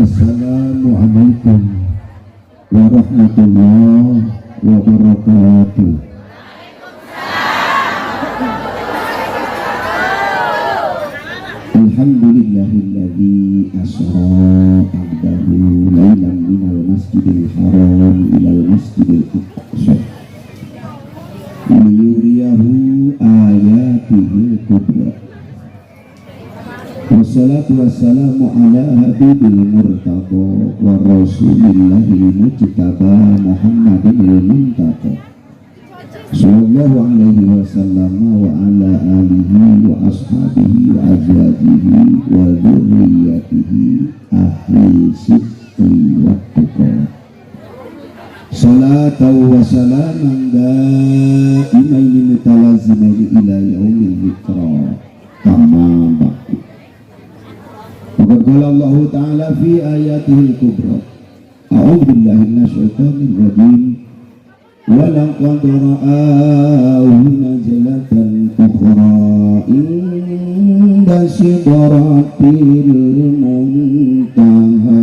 Assalamualaikum warahmatullahi wabarakatuh. Alhamdulillahilladzi asra abdahu lailan minal masjidil haram ilal masjidil aqsa liyuriyahu ayatihil kubra. Wassalatu wassalamu ala habibil murtadha wa rasulillahil mujtaba Muhammadil muntaqa sallallahu alaihi wasallam wa ala alihi wa ashabihi wa azwajihi wa dzurriyyatihi ahli sidqi wa tuqa. Salatan wa salaman daimaini mutalazimaini ila yaumil dhikra. Amma ba'du. Maka qala Allah Ta'ala fi ayatihil kubra. A'udzu billahi minasyaitonir rajim. Wa laqad ra'ahu nazlatan ukhra inda sidratil muntaha.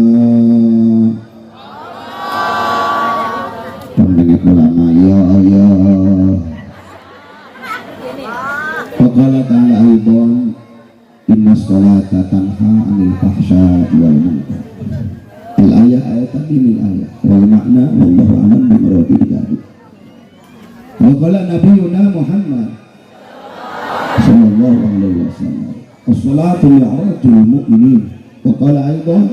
Pendengar ulama ya Allah. Qala ta'ala aidan inna sholata tanha 'anil fahsya'i wal munkar. Ayat tadi min ayat wal makna wallahu a'lam bi muradihi dzalik. Wa qala nabiyuna Muhammad sallallahu alaihi wasallam as-salatu li'aratul mu'minin. Wa qala aidan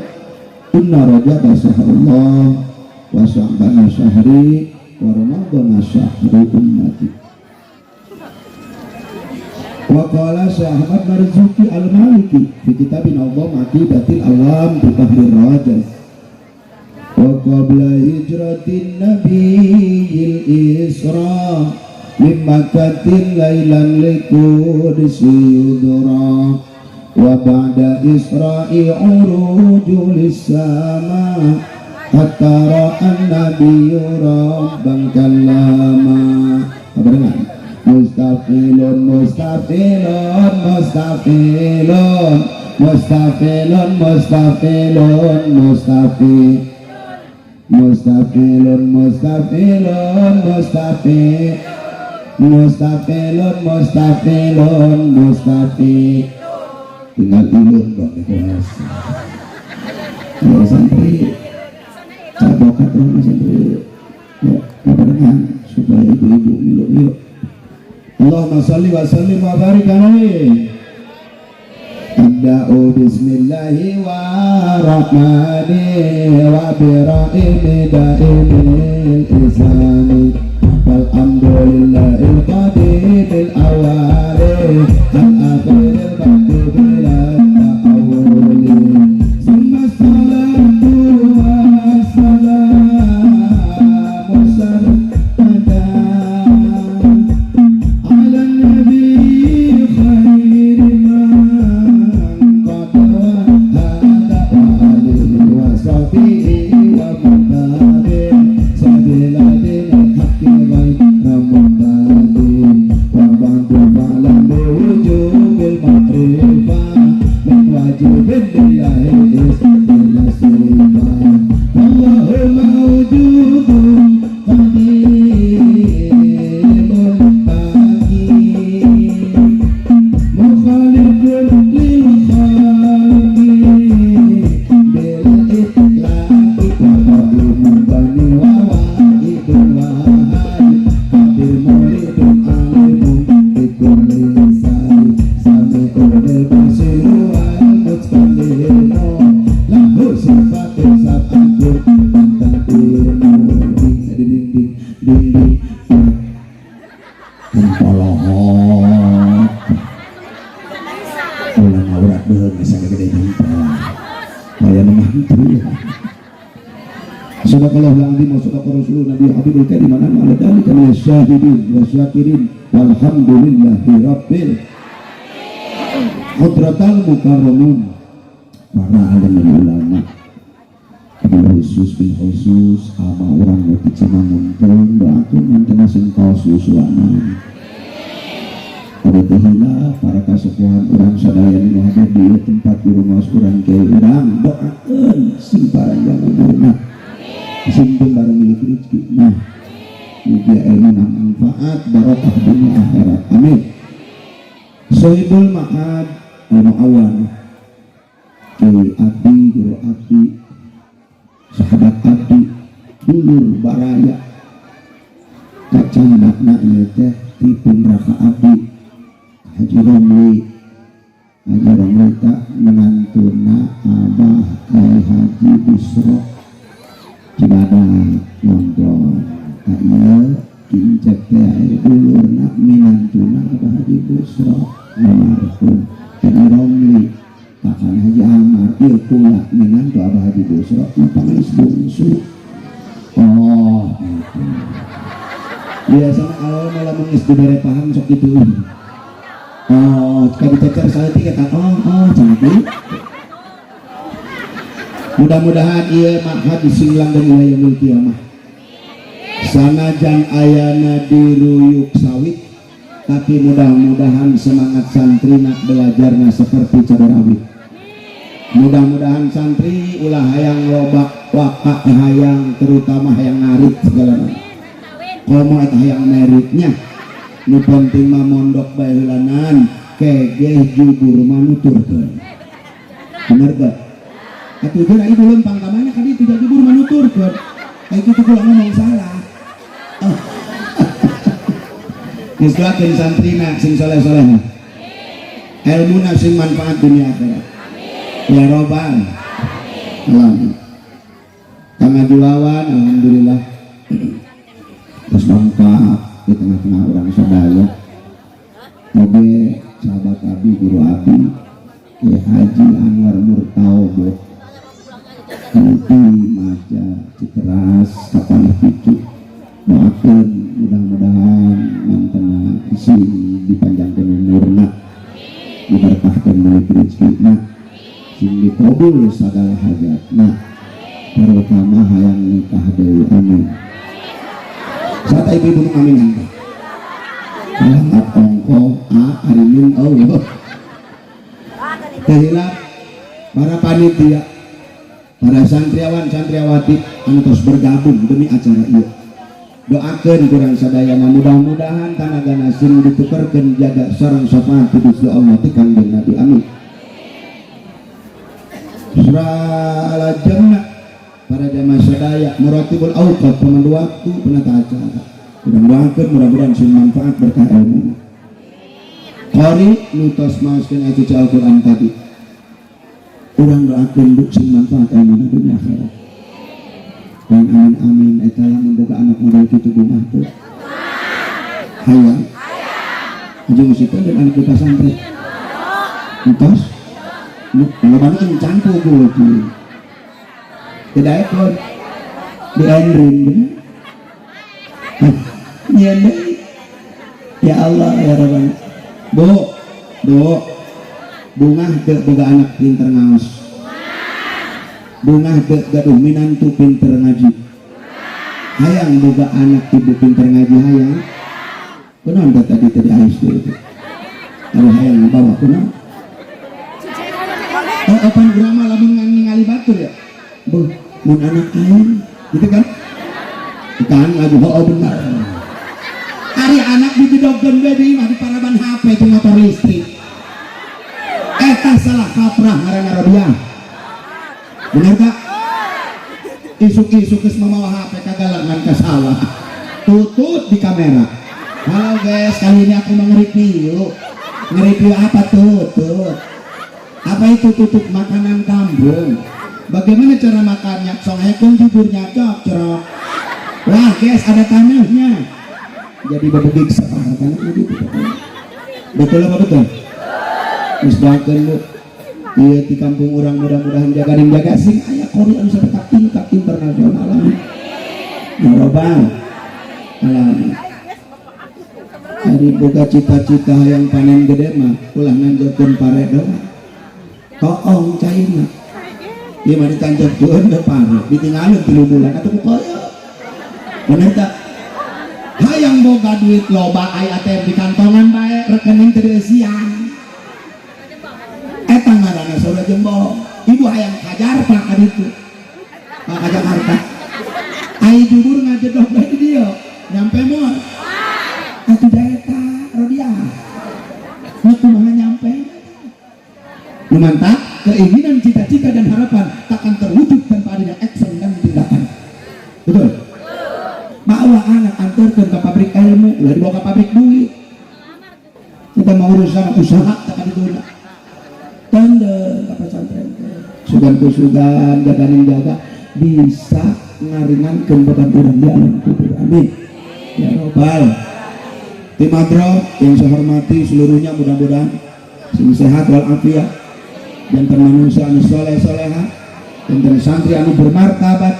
inna rajaba shahrullah wa sya'bana syahri wa ramadana syahru ummati. Wa qala Syekh Ahmad Marzuki Al-Maliki fi kitabin Allah Aqidatil Awam bi Tahrir Rajaz. Wa qabla hijratin nabiyil isra min makkatin lailan liqudsi yudra wa ba'da isra'i urujul sama hatta ra'an nabiyyu rabban kallama. Apa dengar? Mustafilun mustafilun mustafilun mustafilun mustafilun mustafilun mustafilun mustafilun mustafilun mustafilun mustafilun. Tinggal ilun dong kelas. Ya santri cabokat dong santri. Ya apa supaya ibu-ibu ilun yuk. Allahumma salli wa sallim wa barik alaihi. Abda'u bismillahi wa rahmani wa bira'imi da'imil isani walhamdulillahil qadimil awali al-akhiril baqi bila ta'awuli summa salatu wa salamu sarpada ala nabi khairi syahidin wa syakirin walhamdulillahi rabbil hadratal mukarramin. Para alim ulama bil khusus ama orang ngerti cina muntun doakan mantan sing kausus suanan ada tehila para kasukuhan orang sadaya ini hadir di tempat di rumah orang ke orang doa doakeun sing panjang umurna sing bareng milik rezeki nah mugia ilmu manfaat barokah dunia akhirat amin. Sohibul ma'ad al-mu'awan abdi guru abdi sahabat abdi dulur baraya kacang makna teh tipun raka abdi Haji Romli tak menantuna abah kai Haji Busro Cibadak nongkrong kaya kincek teh dulurna menantuna abah Haji Busro almarhum Haji Romli kakak Haji Amar ieu pula menantu abah Haji Busro pangis bungsu oh gitu. Biasanya kalau malah mengis diberi paham sok itu oh jika dicecer saya tiga oh cantik mudah-mudahan ia maha disinglang dari yaumul kiamah sanajan ayana diruyuk sawit tapi mudah-mudahan semangat santrina belajarnya seperti cabai mudah-mudahan santri ulah hayang loba wakak hayang terutama hayang ngarit segala macam komo eta hayang meritnya nu penting mah mondok bae heulanan kegeh jujur manuturkeun bener gak atuh geura ieu lempang kamana ka ditu jujur manuturkeun ai kitu kula ngomong salah geus doakeun santrina sing saleh-saleh ilmuna sing manfaat dunia akhirat ya robbal alamin kang julawan alhamdulillah terus lengkap di tengah-tengah orang sadaya oge sahabat abi guru abi Haji Anwar Murtaubo nanti maja Citeras kapal picu doakeun mudah-mudahan mantena sing dipanjangkeun umurna diberkahkeun deui rezekina sing dikabul sagala hajatna terutama hayang nikah deui amin. Saat ibu gunung aminan alamat ongko arimin Allah tehilap para panitia para santriawan santriawati anu terus bergabung demi acara ini doakeun kurang sadayana mudah-mudahan tanagana sing ditukerkeun jaga sareng syafaat ti Gusti Allah ti Kangjeng Nabi amin. Surah al-jannah para jamaah sadaya muratibul auqat pemandu waktu penata acara mudah-mudahan sing manfaat berkah ilmu qari nutos maoskeun ayat Al-Qur'an tadi urang doakeun duk sing manfaat ilmu dunia akhirat dan amin eta lamun boga anak model kitu kumaha teh hayang jeung sikeun dan anak kita santri entos kalau banget cangku kulo tidak ekor di endring bener ya Allah ya Rabbana bunga teu boga anak pinter ngaos bunga teu gaduh minantu pinter ngaji hayang boga anak ibu pinter ngaji hayang kunaon tadi ais itu kalau hayang ngabawa kunaon opan grama lamun ningali batur ya mun anak aing gitu kan lagu benar hari anak dijodogkeun we deui mah di paraban HP itu motor listrik eta salah kaprah ngaranna Rabiah bener gak isuk-isuk geus mamawa HP kagalangan ka sawah tutut di kamera halo guys kali ini aku mau nge-review apa tutut apa itu tutut makanan kambing. Bagaimana cara makannya? Soalnya juburnya cocok. Wah guys ada tanahnya. Jadi bebegik separuh tanahnya gitu. Betul apa betul? Misbahkan lu. Iya di kampung orang mudah-mudahan jaga sing ayah kori anu sadekah tingkat internasional alami. Narobang alami. Hari boga cita-cita yang panen gede mah ulah nanjepkeun pare doang. Toong cairna. Dia mah ditanjepkeun da pare, ditinggalin 3 bulan atuh ku koyo. Bener tak? Hayang boga duit loba aya ATM di kantongan bae rekening teu siang. Eta ngaranna saudara jembok. ibu hayang kajar pak kan itu pak ke Jakarta ayo jubur ngajedok dari dia nyampe mual atuh daeta rodia kumaha nyampe nu mantap keinginan cita-cita dan harapan takkan terwujud tanpa adanya action dan tindakan betul bawa anak antarkan ke pabrik ilmu ulah dibawa ke pabrik duit kita mau urusan usaha takkan ditunda tanda ke pesantren sugan jaga bisa ngaringankeun beban urang di alam kubur amin ya robbal tim Adro yang saya hormati seluruhnya mudah-mudahan sing sehat walafiat jantan manusia anu soleh-soleha jantan santri anu bermartabat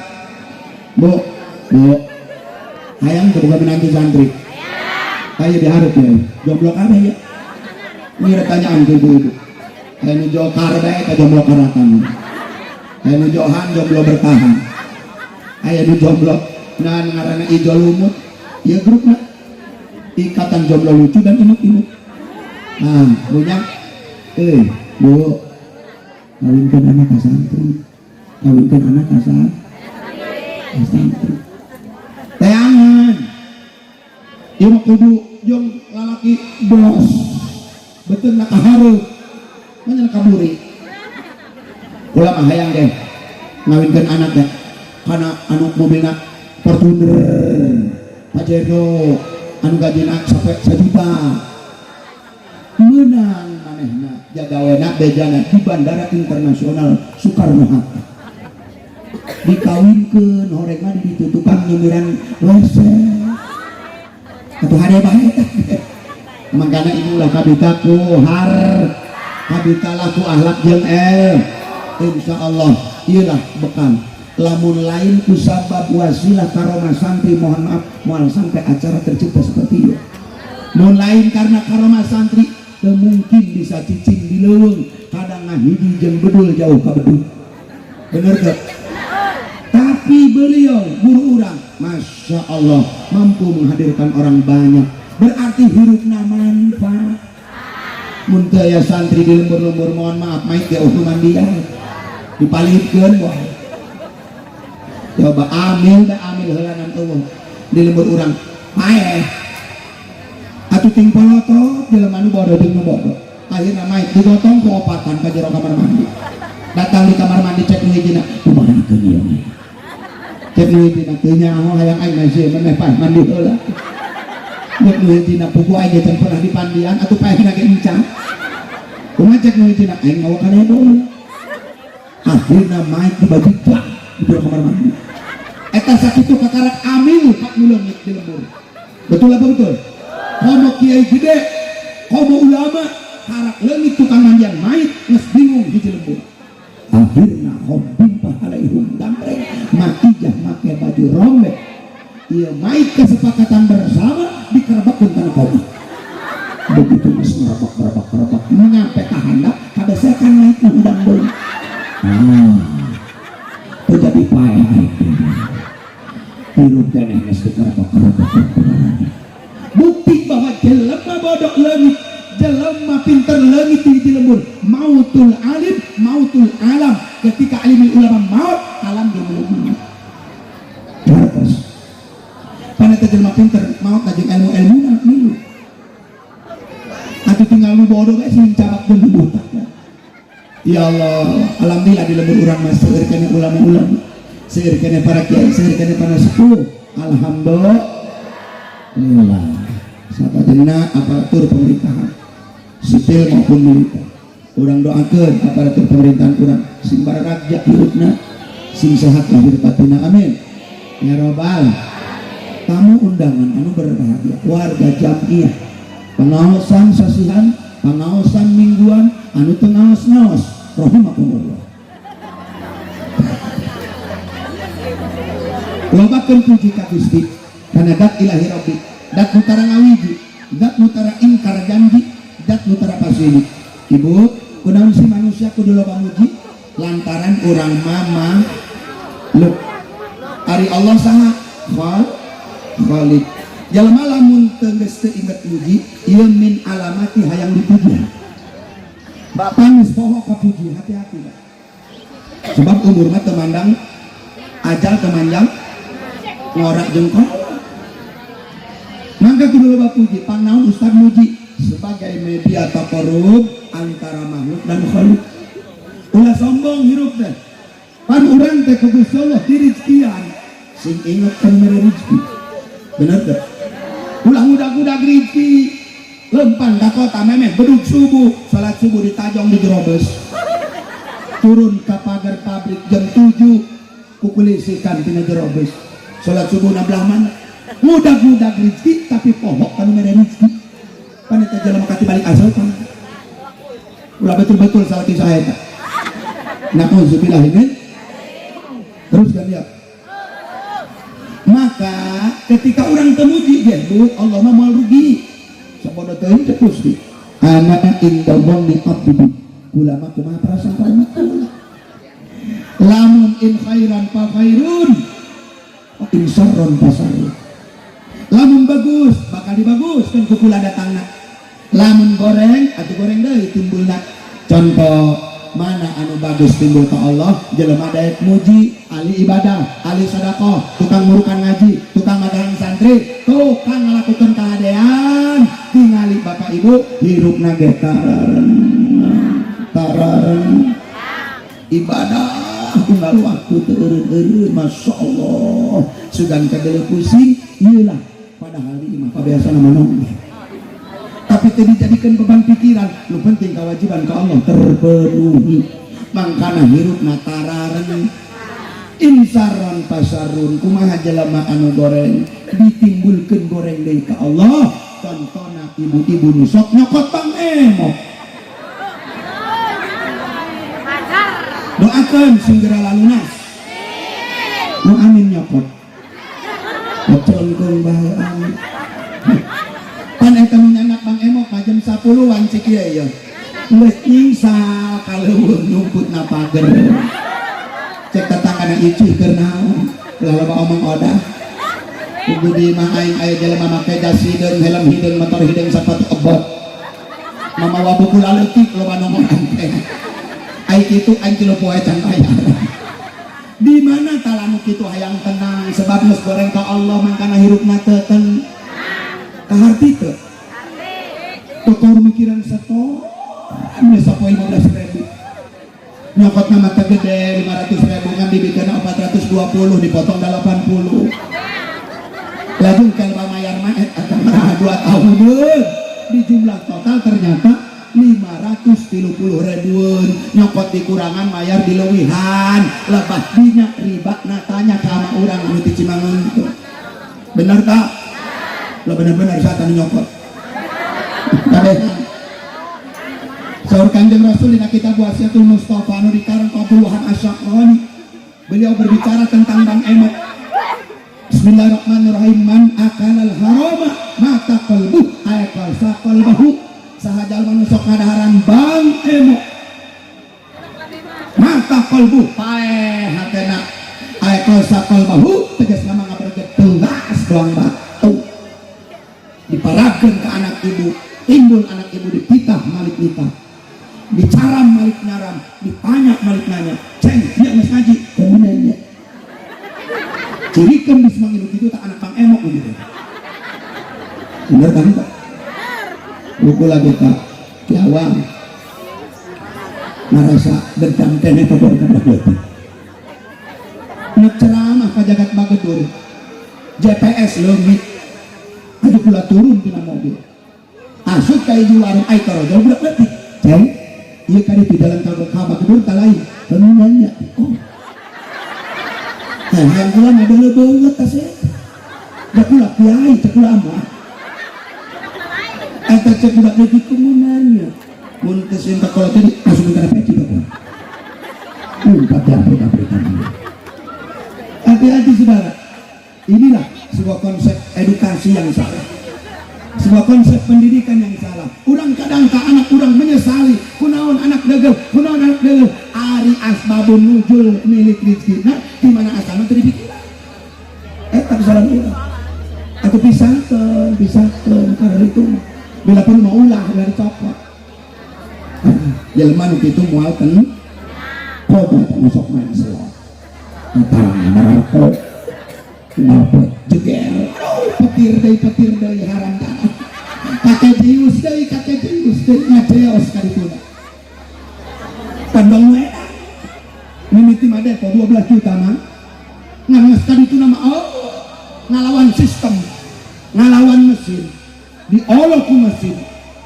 bu hayang kebuka menanti santri ayo diharap ya jomblo kada ya ini pertanyaan ke ibu-ibu ayo nu jokar bae ka jomblo karatan ayo nu johan jomblo bertahan ayo nu jomblo nah ngaranna ijo lumut ya grupna ikatan jomblo lucu dan imut-imut nah punya bu kawinkan anak santri kawinkan anak santri teangan ieu kudu jeung lalaki bos betul nak kahareup mana kaburi ulah mah hayang deh ngawinkeun anak deh kana anu mobilna Fortuner Pajero anu gajina sampai 1 juta menang manehna jagawena bejana di Bandara Internasional Soekarno-Hatta dikawinkeun horeg mah di tukang nyemiran WC atuh hade bae mangkana inilah kabitaku har kabitalah ku akhlak jeung insyaallah ieulah bekal lamun lain ku sabab wasilah karomah santri mohon maaf moal sampai acara tercipta seperti itu mun lain karena karomah santri mungkin bisa cicing di leuweung kadang ngahiji jeung bedul jauh ka bedul bener gak? Tapi beliau guru urang Masya Allah mampu menghadirkan orang banyak berarti hidupna manfaat mun teu aya santri di lembur-lembur mohon maaf maik ge hukuman dia dipalitkeun wah coba amil heulanan eueuh di lembur urang paeh atuh ting polotot jelema anu bodoh jeung nu bodoh akhirna maik digotong ku opatan ka jero kamar mandi datang di kamar mandi cek nu hijina kumaha keun ieu cek nu hijina teu nyaho hayang aing masih meneh paeh mandi heula cek nu hijina pugu aing teh pernah di pandian atuh paehna ge encang kumaha cek nu hijina aing mawa kana dulu akhirna maik dibajiklah di kamar mandi eta sakitu kakarak amil pak nuleungit di lembur betul apa betul komo kiai gede komo ulama karak leungit tukang mandian mait geus bingung hiji lembur akhirna hobbim pahalaihum damreng makijah make baju rombek ieu mait kesepakatan bersama dikerebakkeun kana kopi begitu geus ngerebak nyampe ka handap kabesekan maitna udang deui terjadi paeh hirup keneh geus dikerebak bukti bahwa jelema bodoh leungit jelema pinter leungit di lembur mautul alim mautul alam ketika alim ulama maut alam dia melebur terus pada jelema pinter maut kajeng ilmu milu atuh tinggal nu bodoh guys sing cabak dan buta ya Allah alhamdulillah di lembur urang mah seueur kana ulama-ulama seueur kana para kiai seueur kana para sepuh alhamdulillah sahabatnya aparatur pemerintahan sipil maupun militer urang doakeun aparatur pemerintahan urang sing bararaja hirupna sing sehat lahir batinna amin ya robbal tamu undangan anu berbahagia warga jamiah pengaosan sasihan pengaosan mingguan anu teu ngaos-ngaos rahimakumullah lobakeun puji ka Gusti kana dat ilahi rabbi dat nutara ngawiji dat nutara ingkar janji dat nutara pasili ibu kunaon si manusia kudu loba muji lantaran urang mama lu ari Allah saha Khalid jalma lamun teu geus teu inget muji ieu min alamati hayang dipuji bapak geus poho ka puji hati-hati Pak sebab umur mah temandang ajal temanjang ngorak jengkol. Mangga kudu loba puji pangnaon Ustaz muji sebagai media taqarrub antara makhluk dan khaliq. Ulah sombong hirup teh pan urang teh ku Gusti Allah dirizkian sing inget kan mere rezeki bener teh. Ulah mudah-mudah rezeki lempang ka kota memeh bedug subuh salat subuh di Tajong di Jerobes turun ke pagar pabrik jam 7 kukulisikan tina Jerobes salat subuh nablah mana mudah-mudah rezeki tapi pohok kan mere rezeki pan eta jelema kati balik asal pan ulah betul-betul salah kisah eta na'udzubillah min terus kan ya. Maka ketika orang temuji gebut Allah mah moal rugi sabodo teuing teh Gusti ana inda dhanni abdi ulama kumaha prasangka lamun in khairan fa khairun wa in syarran fa syarrun lamun bagus bakal dibaguskeun ku kula datangna lamun goreng atuh goreng deui timbulna contoh mana anu bagus timbul ke Allah jelema daek muji ahli ibadah ahli sedekah tukang murukan ngaji tukang magang santri tukang ngalakukeun kahadean tingali bapak ibu hirupna ge tararen ibadah tinggal waktu teureun-eureun masyaallah sugan kadele pusing ieu lah padahal ieu mah pabiasana manong tapi tadi dijadikan beban pikiran lu penting kewajiban ke Allah terpenuhi mangkana hirup natararen insaron pasarun kumaha jelema anu goreng ditimbulkeun goreng deui ka Allah contohna ibu-ibu nu sok nyokot Bang Emo doakeun segera lalunas nu amin nyokot becolkeun bae amin pan eta nu nyandak Bang Emo ka jam 10-an cik ieu ya geus nyingsa kaleuweung nyumputna pager cek tetanggana icuh keur naon loba omong odah kudu di mah aing aya jelema make jas hideung helm hideung motor hideung sapatu ebot mamawa buku laleutik loba nomoran teh ai kitu aing tilu poe can bayar di mana talamu kitu hayang tenang sebab geus goreng ka Allah mangkana hirupna teu tenang kaharti teu tutur mikiran seto anu sapoe 15.000 nyokot nama teh gede 500.000 ngan dibikeun 420 dipotong 80 lajeng kan pamayar mah eta 2 tahun di jumlah total ternyata 530.000 nyokot dikurangan mayar dileuwihan lebah dinya riba natanya ka ama urang anu ti Cimangun teh bener tak lo benar-benar saat anu nyokot saur Kanjeng Rasul dina kitab Wasiatul Mustafa anu dikarang ka puluhan asy'ari beliau berbicara tentang Bang Emo Bismillahirrahmanirrahim man akalal harama mata qalbu ayakal saqalbahu saha jalma nu sok ngadaharan Bang Emo mata qalbu pae hatena ayakal saqalbahu tegasna mangga berget teugas doang batu diparabkeun ke anak ibu timbul anak ibu dipitah malik nitah dicaram malik nyaram dipanyak malik nanya ceng dia geus ngaji kemudiannya cirikeun di semang induk itu tak anak Bang Emo gitu bener kan tak buku lagi tak kiawang ngerasa dendam kene kabur kabur ceramah ka jagat bagedur GPS leungit adu pula turun tina mobil asup ka ieu warung ai karojol budak leutik ceng ieu kali di dalam ka bagedur talain kemudiannya oh yang kula model banget tas ya da kula kiai cek kula mah eta cek budak leutik kemunanya mun teu sinta kalau tadi asup kana peci bapak hati-hati saudara inilah sebuah konsep edukasi yang salah sebuah konsep pendidikan yang salah urang kadang ka anak urang menyesali kunaon anak degel ari asbabun nuzul milik rizkina di mana asalna teu dipikiran eta kesalahan urang atuh pisahkeun karena itu bila pun mau ulah dari copot jelema nu kitu moal kau masuk main selot tangan narako kenapa jegel petir dari haram tanah kakek dius dari ngadeos kadipuna tandang merah mimiti made po 12 juta mah ngangas kadipuna mah ngalawan sistem ngalawan mesin diolok ku mesin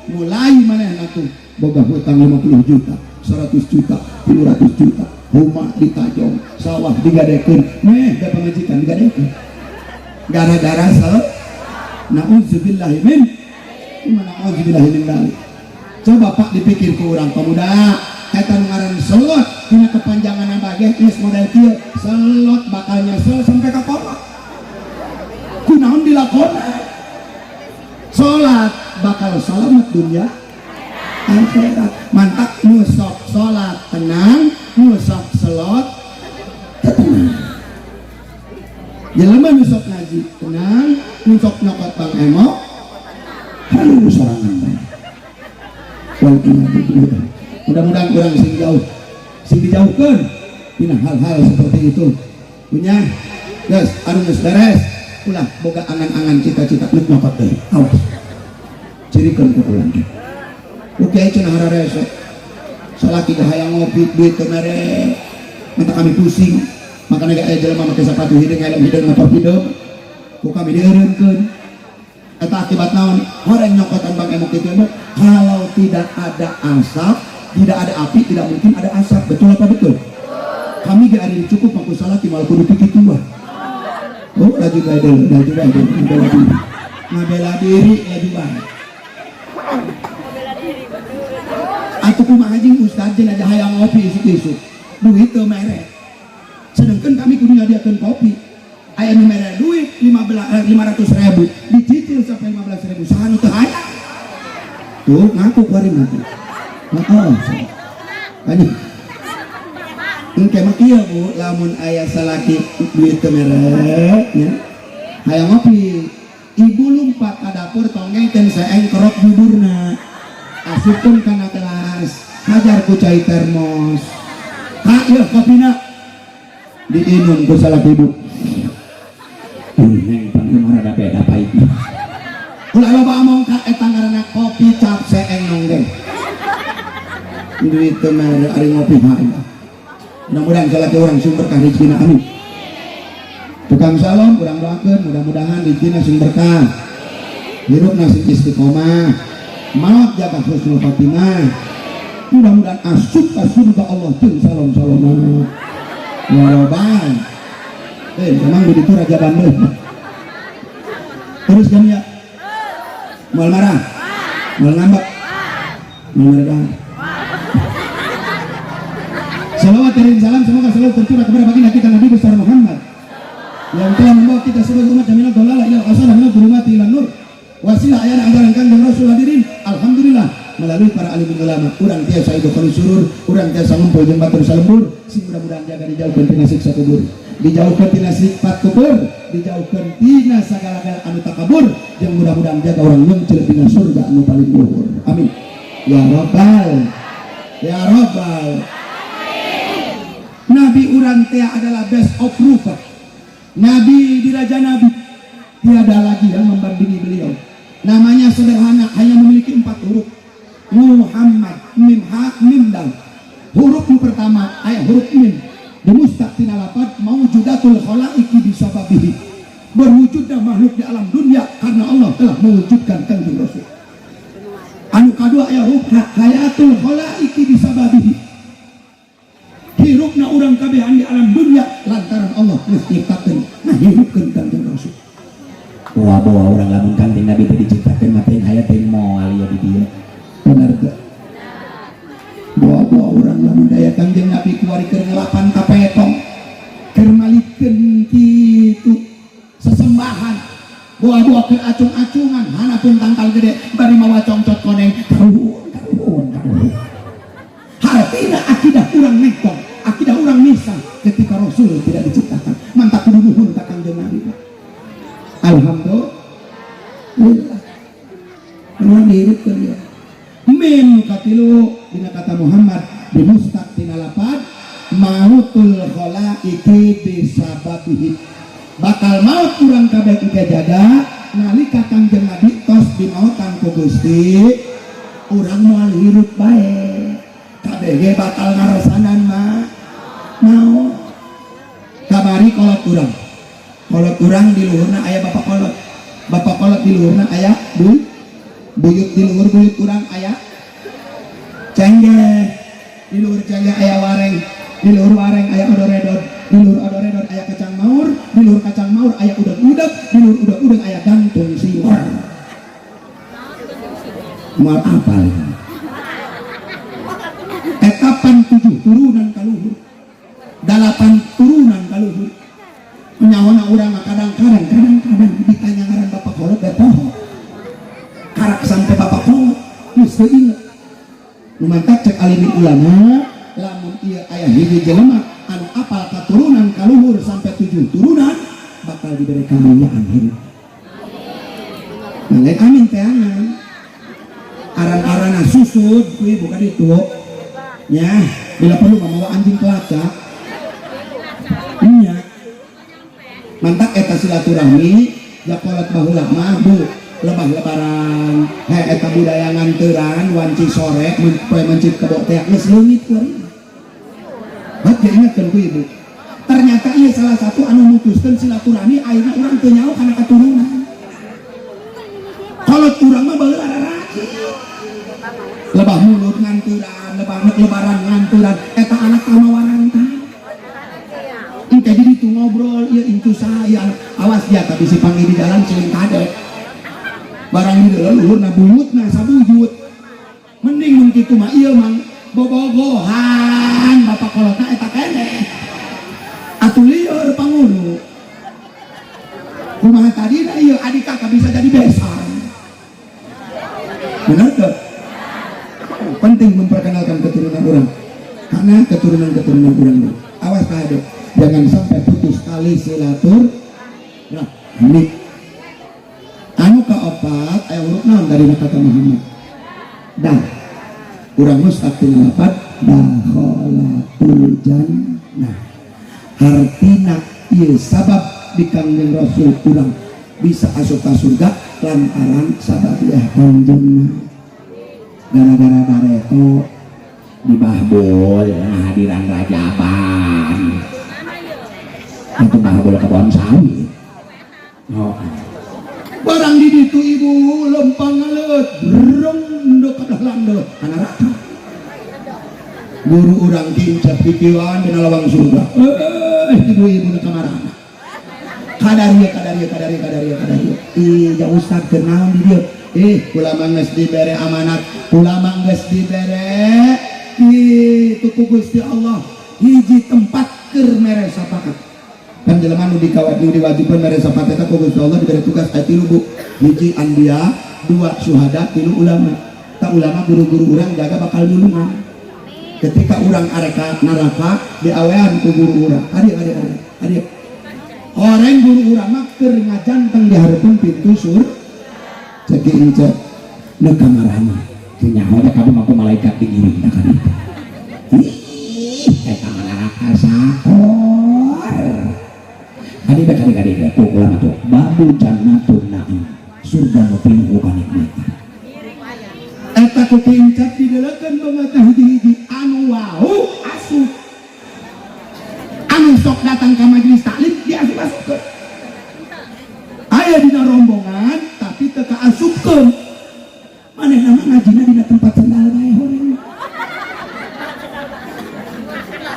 mulai mana atuh boga hutang 50 juta 100 juta 200 juta rumah ditajong sawah digadekeun da pamajikan digadekeun gara-gara na'udzubillahi min dalik. Coba Pak dipikir ke orang pemuda eta nu ngaran selot punya kepanjangan bage geus model kieu selot bakal nyesel sampai ka kono kunaon dilakona salat bakal selamat dunia akhirat mantap nu sok salat tenang nu sok selot tenang jelema nu sok ngaji tenang nu sok nyokot Bang Emo halu sorangan mudah-mudahan kurang sing dijauhkan dina hal-hal seperti itu punya guys anu geus beres ulah boga angan-angan cita-cita neuk nyokot teh awas cirikeun ku ulang oke cenah hararese salaki hayang ngopi duit teu mere minta kami pusing makanya gak aya jelema make sepatu hidung helm motor hidup ku kami dieureunkeun eta akibat naon horeng nyokotan Bang Emok itu kalau tidak ada asap tidak ada api tidak mungkin ada asap betul apa betul kami gak ada cukup aku salah timal kudu pikir tua laju ngabela diri laju baik aku kumaha jeung ustaz jeung aja hayang ngopi isuk-isuk duit teu mere sedangkan kami kudu nyadiakeun kopi aya nu mere duit 500.000 dicicil sampai 15.000 saha nu teu aya tuh ngaku kuari ngaku ini engke mah kieu Bu lamun aya salaki duit teu mere nya hayang ngopi ibu lumpat ka dapur tonggengkeun saengkrok buburna asupkeun kana gelas hajar ku cai termos ieu kopina diinum ku salaki ibu neng panggung rada beda pahit ulah loba omong ka eta ngaranna kopi cap seeng nonggeng duit teu mere ari ngopi hae mudah-mudahan salaki urang sing berkah rezekina amin tukang salon urang doakeun mudah-mudahan rezekina sing berkah hirupna sing istiqomah maot jaga husnul khotimah mudah-mudahan asup ka surga Allah jeung salon-salon ya robbal memang begitu Raja Bandung terus kan ya mal marah mal ngambek mal meredah salawat dan salam semoga selalu tercurah kepada baginda kita Nabi besar Muhammad yang telah membawa kita sebagai umat jaminal dolala ilal qasadah minal dhulumati ilan nur wasilah ayana anjaran kanjeng Rasul hadirin alhamdulillah melalui para alim ulama urang tiasa hidup kali surur urang tiasa ngumpul jeung batur salembur sing mudah-mudahan jaga dijauhkeun tina siksa kubur dijauhkeun tina sifat kubur dijauhkeun tina sagala-gala anu takabur jeung mudah-mudahan jaga urang nyeunceur dina surga anu paling luhur amin ya rabbal Nabi urang teh adalah best of proof Nabi diraja Nabi tiada lagi yang membandingi beliau namanya sederhana hanya memiliki 4 huruf Muhammad mim ha mim dal huruf yang pertama ayat huruf mim dimustaq tina lafaz maujudatul khalaiqi bisababihi berwujudnya makhluk di alam dunia karena Allah telah mewujudkan kanjeng Rasul anu kadua ayat huruf hayatul khalaiqi bisababihi hirupna urang kabehan di alam dunia lantaran Allah geus nyiptakeun ngahirupkeun kanjeng Rasul bawa orang lamun kanjeng Nabi teh diciptakeun mah teh aya teh moal ya di dieu benar gak? Bawa orang lamun daya kanjeng Nabi kuari keur ngelapan kapetong keur malikeun kitu sesembahan bawa keur acung-acungan hanapun tangkal gede bari mawa congcot koneng hartina akidah urang nekong akidah urang nisan ketika Rasul tidak diciptakan mantap kudu nuhun ka kanjeng Nabi alhamdulillah nuhun dihirupkeun ya mim katilu dina kata Muhammad dimustaq tina lafaz mautul khalaiki bisababihi bakal maut urang kabeh ika jaga nalika Kangjeng Nabi tos dimautan ku Gusti urang moal hirup bae kabeh ge bakal ngarasanan mah maut kabari kolot urang di luhurna aya bapak kolot di luhurna aya buyut di luhur buyut urang aya cenggeh di luhur cenggeh aya wareng di luhur wareng aya odoredod di luhur odoredod aya kacang maur di luhur kacang maur aya udeg-udeg di luhur udeg-udeg aya gantung siwar mal apa ini etapan 7 turunan kaluhur 8 turunan kaluhur menyawana urang kadang-kadang ditanya ngaran bapak kolot da poho karak sampai bapak kolot geus teu inget nu mantap cek alimi ulama lamun ieu aya hiji jelema anu apal katurunan kaluhur sampai 7 turunan bakal diberi kamuliaan hidup nangge amin teangan aran-arana susud kuy bukan itu ya bila perlu membawa anjing pelacak nya mantap eta silaturahmi jakolot baheula mah bu lebah lebaran eta budaya nganteuran wanci sore poe mencit kebo teh geus leungit kuring bat diingatkeun ku ibu ternyata ieu salah satu anu mutuskeun silaturahmi ayeuna urang teu nyaho kana katurunan kolot urang mah baheula raraki lebah mulut nganteuran lebah lebaran nganteuran eta anak kamawaranta teh di ditu ngobrol ieu intu saya awas dia tapi si panggil di jalan sering kadek barang di dalam luhurna buyutna sabuyut mending mun kitu mah ieu mang bobogohan bapak kolotna eta keneh atuh lieur pangulu kumaha tadina ieu adik kakak bisa jadi besan bener teu penting memperkenalkan keturunan orang karena keturunan orang awas kadek jangan sampai putus tali silaturahmi anu kaopat aya huruf naon dari kata Muhammad dah urang mustaq tina lapat dakhalatul jannah hartina ieu sabab di Kangjeng Rasul urang bisa asup ka surga lantaran sababiah kanjengna gara-gara bareto di bahbol hadiran rajaban itu bahbol kebon sawi barang di ditu ibu lempang ngalet breng ndok kadah landeuh kana raka guru urang kincap pikiwan dina lawang surga ibu-ibu na kamarana kadaria iya ustad kenal di dia ulama geus dibere amanat ulama geus dibere itu ku Gusti Allah hiji tempat keur mere sapakat kan jelema nu diwajibkeun mere sapakat eta ku Gusti Allah dibere tugas aya 3 bu hiji anbiya 2 syuhada 3 ulama tak ulama guru-guru urang jaga bakal nulungan ketika urang areka neraka diawean ku guru urang adik orang guru urang mah keur ngajanteng di hareupeun pintu sur cek incek nu kamarana teu nyaho da kabeh mah malaikat digiring da kana eta neraka sakor kadi tuh ulama tuh babu jannatun na'im surga nu pinuh kanikmatan eta ku kincap didelekeun banget hiji-hiji anu wau asup anu sok datang ke majelis taklim diasup-asupkeun aya dina rombongan tapi teu kaasupkeun manehna mah ngajina dina tempat sendal bae horeng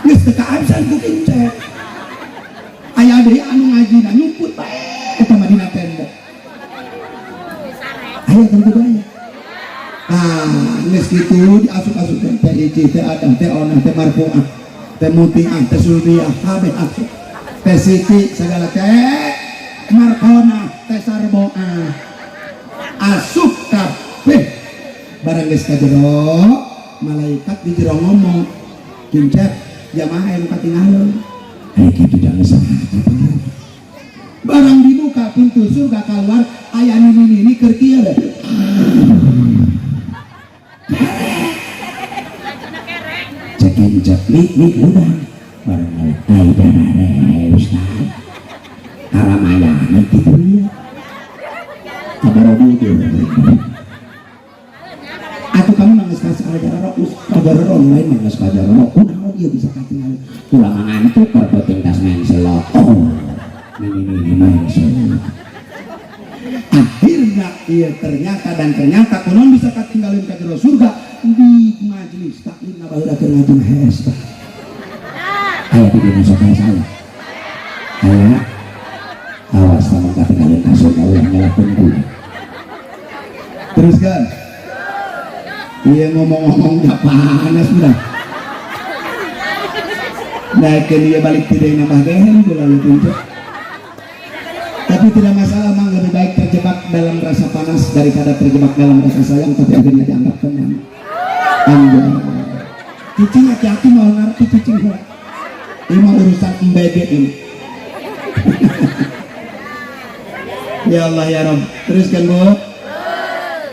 geus teu kaabsan ku kincap aya deui anu ngajina nyumput bae eta mah dina tenda aya tentu bae geus kitu diasup-asupkeun teh hiji teh adah teh onah teh marfu'ah teh muti'ah teh sulbiyah kabeh asup teh siti segala teh markona teh sarboah asup kabeh barang geus ka jero malaikat di jero ngomong kincep jamaah anu katinggalin aya kitu jangan salah barang dibuka pintu surga keluar aya nini keur kieu cek kincep li udah barang Ay darare Ustaz Aramaya nanti dia kabar dulu atau kamu nangis kasih ajar online nangis kajar udah dia bisa kating pulang ngantuk perpoting tas main selot ini main selot akhirnya iya ternyata konon bisa katinggalin ke jero surga di majelis taklim nabaheura keur ngaji hesta aya di dina saya aya awas sama katinggalin ka surga ulah ngelakuin kudu teruskan iya ngomong-ngomong gak panas udah naikin dia balik tidak nambah gehen lalu tunjuk tapi tidak masalah mang lebih baik terjebak dalam rasa panas daripada terjebak dalam rasa sayang tapi akhirnya dianggap tenang anjay cicing hati-hati mau ngerti cicing ini mau urusan embebek ini ya Allah ya Rabb teruskan bu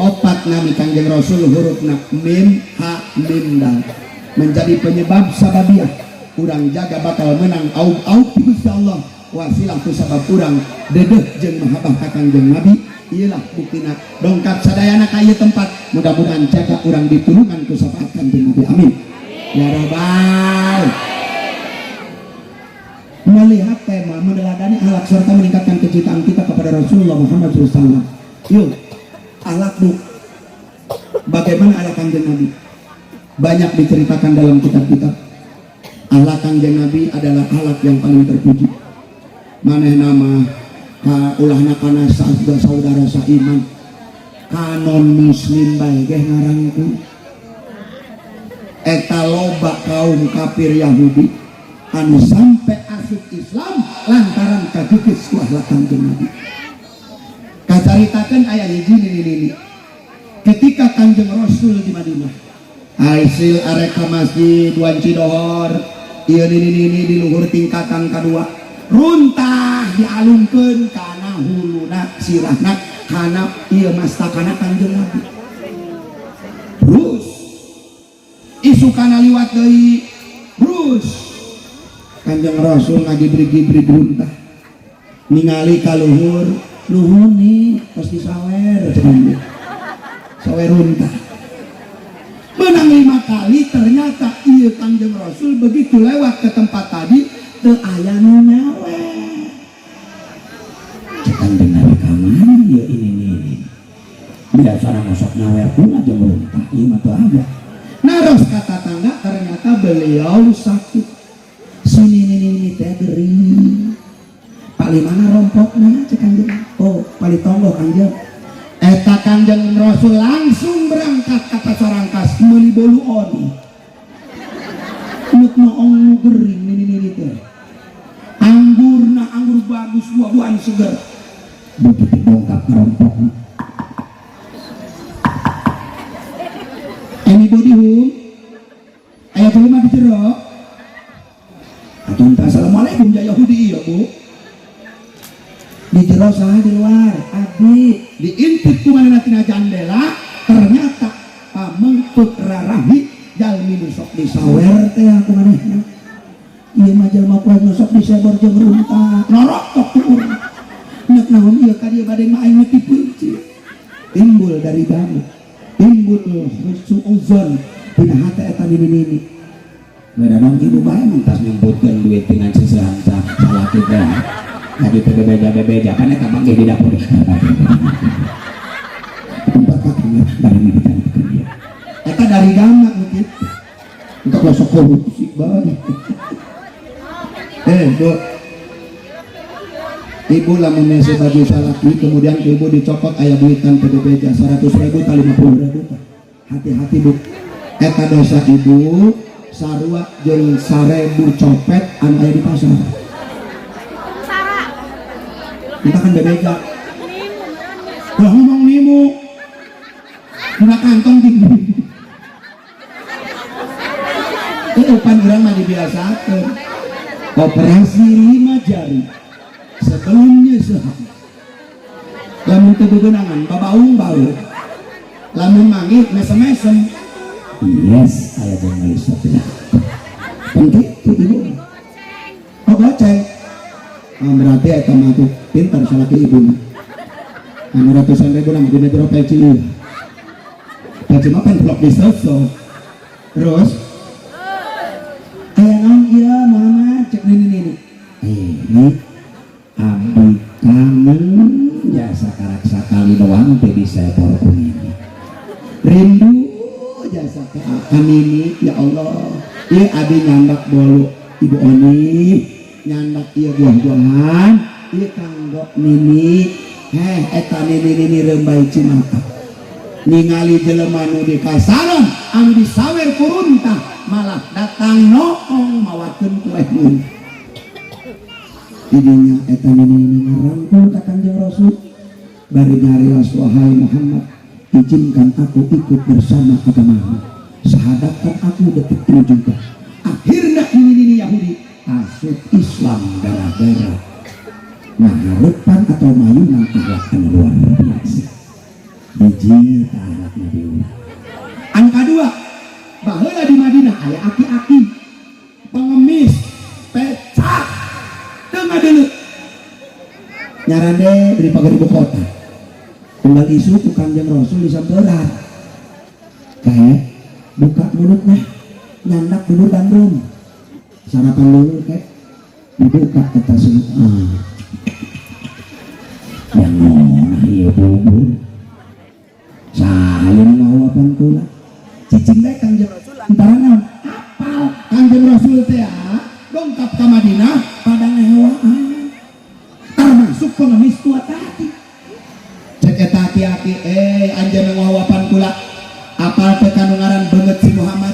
opat nami Kangjeng Rasul huruf nak mim ha mim dal menjadi penyebab sababiah urang jaga bakal menang au insyaallah wasilah tu sabab urang dedeh jeung mahabbah ka Kangjeng Nabi iyalah buktina dongkap sadayana ka ieu tempat mudah-mudahan jaga urang ditulungan ku syafaat Kangjeng Nabi amin ya rabbal melihat tema meneladani akhlak serta meningkatkan kecintaan kita kepada Rasulullah Muhammad SAW yuk akhlak bu bagaimana akhlak Kangjeng Nabi banyak diceritakan dalam kitab-kitab akhlak Kangjeng Nabi adalah akhlak yang paling terpuji maneh nama ulahna kana saudara saiman kanon muslim bae ge ngarangku eta loba kaum kafir Yahudi anu sampai asup Islam lantaran kagegis ku akhlak Kangjeng Nabi kacaritakeun aya hiji ini ketika Kangjeng Rasul di Madinah hasil areka masjid wan cidohor ieu ini di luhur tingkatan kedua runtah dialungkeun kana huluna sirahna kana ieu mastakana Kangjeng Nabi terus isu kana liwat deui terus Kangjeng Rasul ngagibrig-gibrig runtah ningali ka luhur nuhun nih pas disawer sawer runtah menang 5 kali ternyata iya Kangjeng Rasul begitu lewat ke tempat tadi teu aya nu nyawer Kangjeng Nabi kamana ieu ini biasana mosok nyawer pun aja meruntah ieu mah teu ada naros kata tangga ternyata beliau sakit sini ini teh gering palimana rompokna cek Kangjeng oh palitonggo Kangjeng eta Kangjeng Rasul langsung berangkat ke Pasarangkas meuli bolu oni neuk ong gering ini teh anggurna anggur bagus buah-buahan seger begitu dongkap rompokna anybody home aya jelema di jero atun assalamualaikum ya Yahudi ya bu di jero saha di luar abdi diintip ku manehna tina jandela ternyata pamengpeuk rarahi jalmi nu sok disawer teh aku manehna ieu mah jalma poe nu sok disebor jeung runtah norotok ku urang nek naon ieu ka dieu bade mah aing tipeun timbul dari bami timbul suuzon tina hate eta nini beda dong ibu bae mentas nyemputkeun duit dengan seseuhan salaki teh lagi bebeja kan eta mah di dapur tempat kakaknya barang dicantikkeun dia eta dari gama begitu untuk masuk korupsi banget bu ibu lamun nese baju salaki kemudian ibu dicopot aya duitan bebeja 100.000 ka 50.000 hati-hati bu eta dosa ibu sarua jeung 1.000 copet anu aya di pasar kita kan bebeja kalau ngomong nimu kena kantong tinggi upan urang mah dibiasakeun operasi 5 jari sebelumnya sehari lamun teu beunangan babaung bau lamun mangit mesem-mesem yes aya jeung geus sebelah penting itu ibu Oh goceng. Oh, berarti eta mah tuh pintar salah ke ibu. Anu ratusan ribu nama dina jero peci. Peci mah kan blok di soso. Terus aya naon ieu Muhammad cek ini. Ini abdi kangen ya sakali doang teh bisa porong ini. Rindu jasa akan ini ya Allah. Ieu abdi nyandak bolu Ibu Oni, nyandak ieu buah-buahan, ieu kanggo nini. Eta nini rembay Cimahi. Ningali jelema nu di kasaron anu disawer kuruntah malah datang noong mawakeun kue mun. Idinya eta nini ngarangkul ka Kanjeng Rasul. Bari nyarios wahai Muhammad, izinkan aku ikut bersama agamamu. Sahadatkan aku detik ini juga. Akhirnya ini Yahudi asup Islam gara-gara ngaharepan atau mayunan akhlak anu luar biasa. Hiji anak Nabi. Anu kadua, baheula di Madinah aya aki-aki pengemis pecak teu ngadeuleu. Nyarande dari pagar ibu kota. Unggal isu ku Kanjeng Rasul disampeurah. Kae buka mulutnya nyandak dulu gandum sarapan dulu kayak dibuka kata semua yang nona iya bubur saya mau apa pula cicing deh Kanjeng Rasul antara naon apal Kanjeng Rasul teh dongkap ke Madinah pada ngehewaan termasuk pengemis tua tadi cek eta aki-aki anjeun ngawapan kula apal teh kanungaran banget si Muhammad.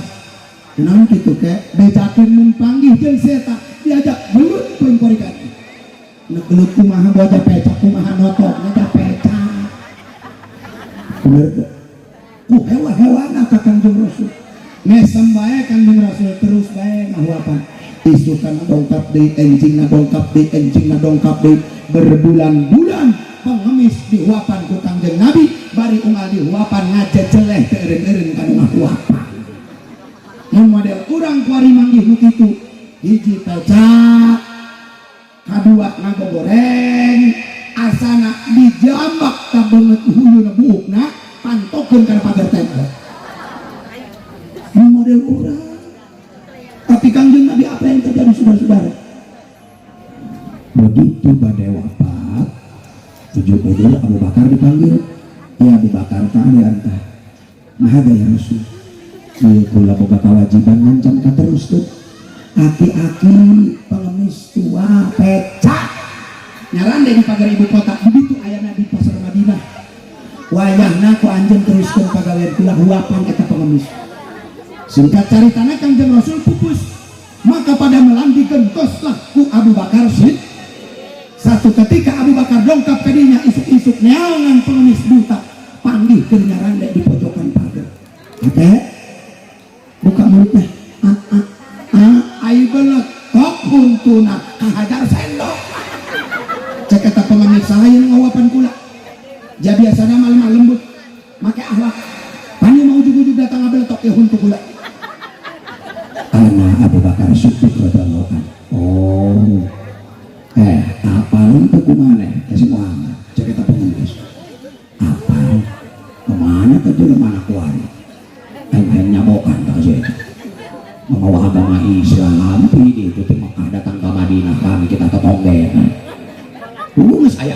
Kenapa gitu kek? Bejakeun mun panggih jeung seta diajak belut pun korikan. Nek belut kumaha boga pecak kumaha notok ngajak pecak. Bener teh. Ku hewan-hewana ka Kanjeng Rasul. Ngesem bae Kanjeng Rasul terus bae ngahuapan. Isukan dongkap deui enjingna dongkap deui enjingna dongkap deui berbulan-bulan pengemis dihuapan ku Kanjeng Nabi bari unggal dihuapan ngajejeleh teu eureun-eureun kana ngahuapan. Mun model urang kuari manggih nu kitu hiji pecak kadua ngagoreng asana dijambak ka beungeut huyuna buukna pantokeun kana pagar tembok. Mun model urang tapi Kanjeng Nabi apa yang terjadi saudara-saudara? Begitu badai wafat 70 Abu Bakar dipanggil. Ya Abu Bakar tak diantah. Mahada ya Rasul. Kula boga kewajiban ngancam ka terus tuh. Aki-aki pengemis tua pecak. Nyarande di pagar ibu kota. Begitu ayana di pasar Madinah. Wayahna ku anjeun teruskeun pagawean kula huapan eta pengemis. Singkat caritana Kanjeng Rasul pupus. Maka pada melanggikeun toslah ku Abu Bakar Siddiq. Satu ketika Abu Bakar dongkap ke dinya isuk-isuk neangan pengemis buta panggih ke nyarande di pojokan pagar. Oke, buka mulutnya. Ayo belet tok huntuna kahajar sendok. Cek eta pengemis sahayeun ngawapan kula. Ja biasana malam lembut make akhlak. Pani mau ujug-ujug datang abel tok ya huntu kula. Ana Abu Bakar Siddiq radhiyallahu anhu. Oh. Apalun tuh kumane kasih Muhammad cek kita pengemis apal kemana ke jelema anak kuari yang nyabokan kasih membawa agama Islam di itu Mekah datang ke Madinah kami kita tetonggen dulu saya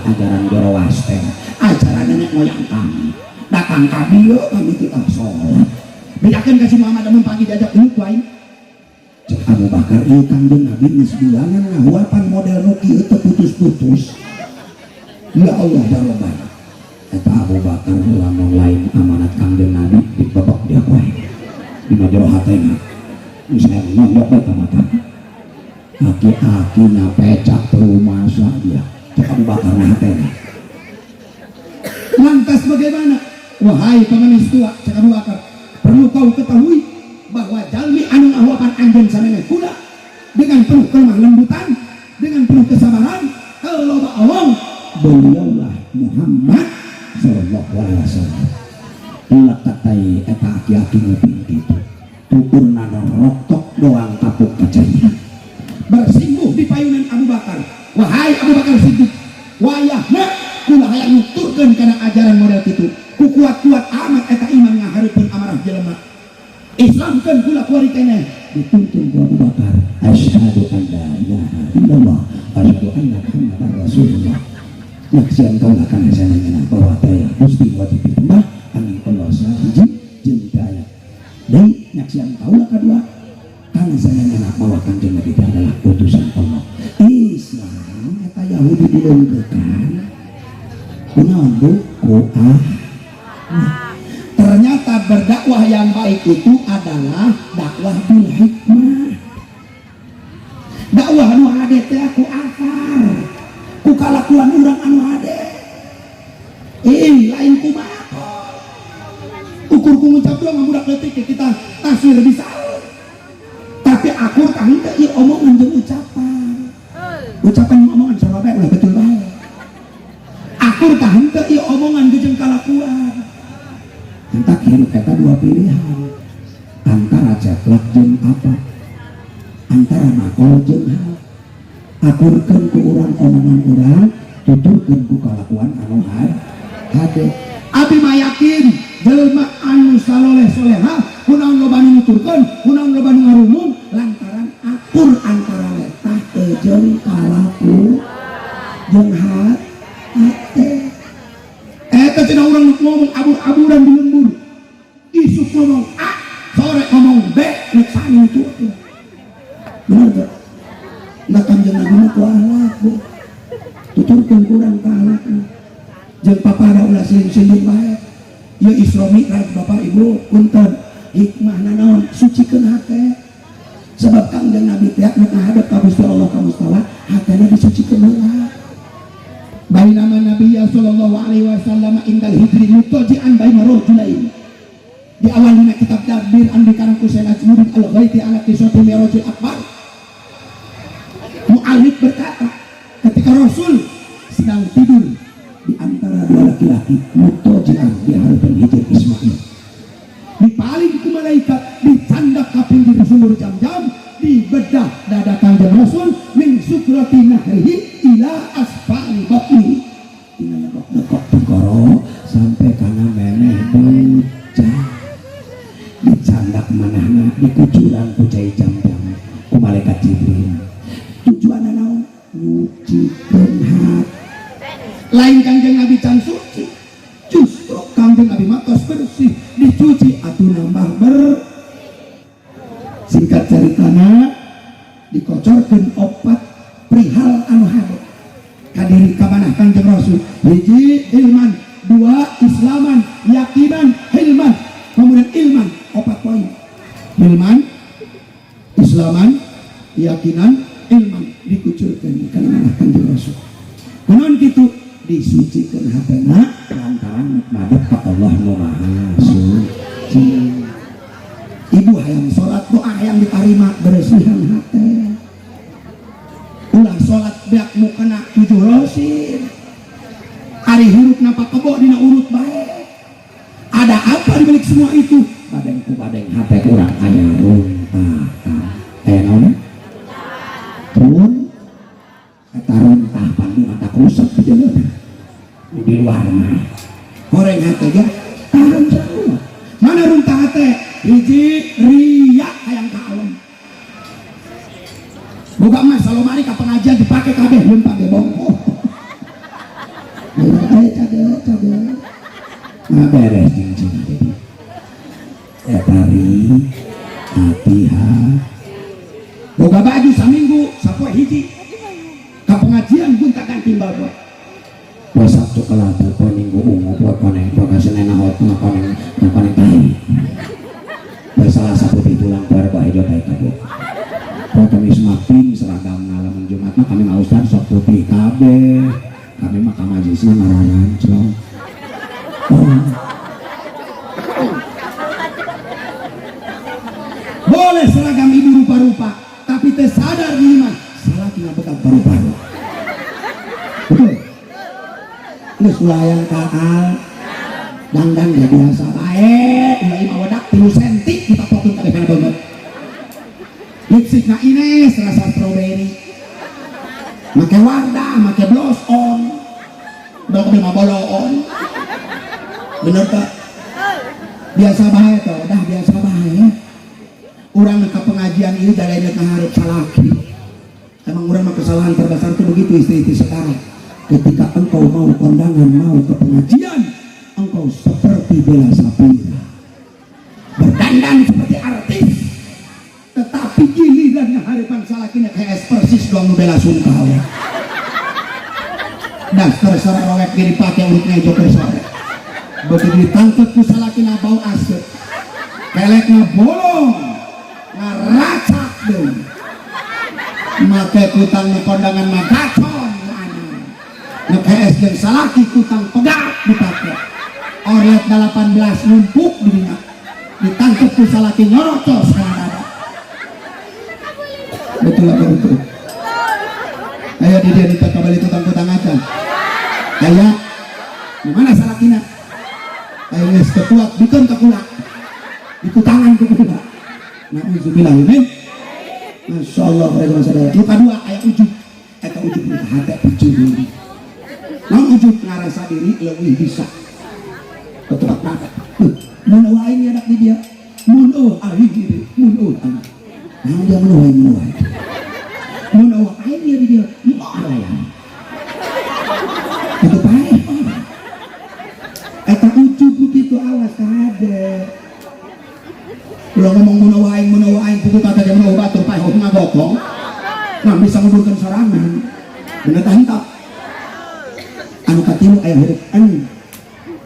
ajaran Zoroaster ajaran nenek moyang kami datang kami yuk kami kita sholat bedakan kasih Muhammad dan pagi diajak dulu tuain cek Abu Bakar ini Kanjeng Nabi nisbilangan ngahuapan model nuki itu putus-putus ya Allah jaroban kata Abu Bakar lamun lain amanat Kanjeng Nabi dibebek dia kuai di majero hatena misalnya nyok baik mata aki-aki na pecak perumasa dia cek Abu Bakar na hatena lantas bagaimana wahai pengemis tua cek Abu Bakar perlu kau ketahui bahwa jalmi anu ngahuapan anjeun sameme kula dengan penuh kelemah lembutan dengan penuh kesabaran kalau Allah beliaulah Muhammad sallallahu alaihi wasallam. Ulah katai eta aki-aki ngeupi kitu tuturna roktok doang kapuk kacanya bersih wahai Abu Bakar Siddiq, wayahna kula hayang nuturkeun kana ajaran model kitu. Ku kuat-kuat amat eta iman ngahareupeun amarah jelema. Islamkeun kula kuari keneh. Dituntun ku Abu Bakar, asyhadu an la ilaha illallah wa asyhadu anna Muhammadar Rasulullah. Nyaksian kau akan hasanana bahwa daya Gusti wajib ditambah angin Allah sahiji jeung daya. Deui nyaksian kaula kadua kana hasanana bahwa Kanjeng Nabi adalah utusan Allah. Islam eta Yahudi dilengkeun. Kunaon bu? Ternyata berdakwah yang baik itu adalah dakwah bil hikmah. Dakwah anu hade teh aku akar, ku kalakuan urang anu hade. Lain kumaha. Ukur ku ngucap doang ngamudak leutik kita taswir bisa. Tapi akur tah henteu ieu omongan jeung ucapan. Ucapan omongan sababe ulah betul bae. Akur tah henteu ieu omongan jeung kalakuan. Entah hidup kita dua pilihan antara ceklek jeung apa, antara makol jeung hal. Akurkeun ku urang omongan urang, tuturkeun ku kalakuan anu hade. Abi mah yakin jelema anu saloleh soleha kunaon loba nu nuturkeun, kunaon loba nu ngarumum lantaran akur antara letah jeung kalaku jeung hate. Eta cenah urang ngomong abur-aburan di lembur. Isuk ngomong A, sore ngomong B, nek sani itu. Benar gak? Nah Kanjeng Nabi mah ku ahlak bu. Tuturkeun kurang ka ahlakna. Jeung papara ulah sinding bae. Ieu Isra Mi'raj Bapak Ibu, punten. Hikmahna naon? Sucikeun hate. Sebab Kanjeng Nabi teh nek ngadep ka Gusti Allah ka Mustola, hatena disucikeun heula. Bainama Nabiya sallallahu alaihi wasallam indal hijri mutaji'an baina rajulain. Di awalnya kitab Tadbir an dikarang ku Sayyid Najmuddin Al-Ghaiti ala qissatul Mi'rajil Akbar. Mu'allif berkata, ketika Rasul sedang tidur di antara dua laki-laki mutaji'an di hadapan hijr Ismail. Dipaling ku malaikat, dicandak ka pinggir sumur jam-jam, dibedah dada Kanjeng Rasul min sukrati nahrihi ila asfali batni. Tina nekok tukoro sampai kana meneh bocah. Dicandak manahna dikucuran ku cai jam-jam ku malaikat Jibril. Tujuanna naon? Nyucikeun hati. Lain Kanjeng Nabi can suci, justru Kanjeng Nabi matos bersih, dicuci atuh nambah singkat ceritana dikocorkeun opat perihal anu hade kadiri kamanah Kanjeng Rasul. Hiji ilman, dua islaman, yakinan, hilman, kemudian ilman, opat poin. Ilman, islaman, yakinan, ilman dikucurkeun kana manah Kanjeng Rasul. Kunaon kitu? Disucikeun hatena lantaran madhep ka Allah nu Maha Suci. Ibu hayang sholat doa yang diterima beresihan hati. Ulah sholat beak mukena 7 rosin. Ari huruf napa kebo dina urut baik. Ada apa dibalik semua itu? Badeng ku badeng hati kurang aya runtah. Aya naon? Turun. Eta runtah pandi mata rusak di jalan. Di luar mah. Goreng hati ge tahan semua. Mana runtah hati? Hiji riak hayang ka alam. Boga mah salomari ka pengajian dipake kabeh mun pake bongko. Cade. Nah beres jeung deui. Etari hati-hati. Boga baju saminggu sapoe hiji. Ka pengajian pun tak ganti bawa. Poe Sabtu kelata poe Minggu ungu poe koneng poe Senin hot koneng tai. Salah satu tulang keluarga hidup baik kabeh. Poe Kamis makin seragam lamun Jumat mah kami mah ustaz sok putih kabeh. Kami mah ka majlisna ngarayan celok. Boleh seragam ibu rupa-rupa, tapi teh sadar diri mah salah tina bekal rupa-rupa. Betul. Geus ulayang kakal. Dangdang ya biasa baik, ulah ima wadak 3 senti kita potong kabeh kana banget. Lipstik na Ines rasa strawberry. make wardah, make blos on, dok di maboloon, bener tak? Biasa bae tuh, dah biasa bae. Urang ke pengajian ini dari ngeharap salaki. Emang orang mah kesalahan terbesar itu begitu istri-istri sekarang. Ketika engkau mau kondangan, mau ke pengajian, engkau seperti Bella Sapira, berdandan seperti artis, tetapi giliran ngeharapan salakinya kayak persis doang Bella Sungkawa. Dasar sarang rowek diri pakai urutnya joker sore. Begitu ditangkep ku salakina bau asep, keleknya bolong, ngeracak deh. Make kutang kondangan magacon, nge-PS dan salaki kutang pegat dipakai. Orlet 18 numpuk dirinya, ditangkep ku salaki nyorocos karena ada. Betul apa betul? Ayo dia minta kembali tutang kutang aja. Ayo, mana salakina? Ayo nes kekuat, bikin kekulak, dikutangan kekulak. Na'udzubillah min. Masya Allah, saudara. Luka dua ayat ujub, eta ujub luka hati ujub. Nang ujub ngarasa diri lebih bisa. Ketuak nangka. Mun ini anak di dia. Mun ini diri. Mun ini. Nah dia menuai. Mun ini di dia. Itu baik. Eta ujub begitu awas kade. Kalau ngomong menawain buku kata dia menawah batur pak hobi ngagokong nah bisa nguburkan sorangan bener tak anu katilu ayah huruf an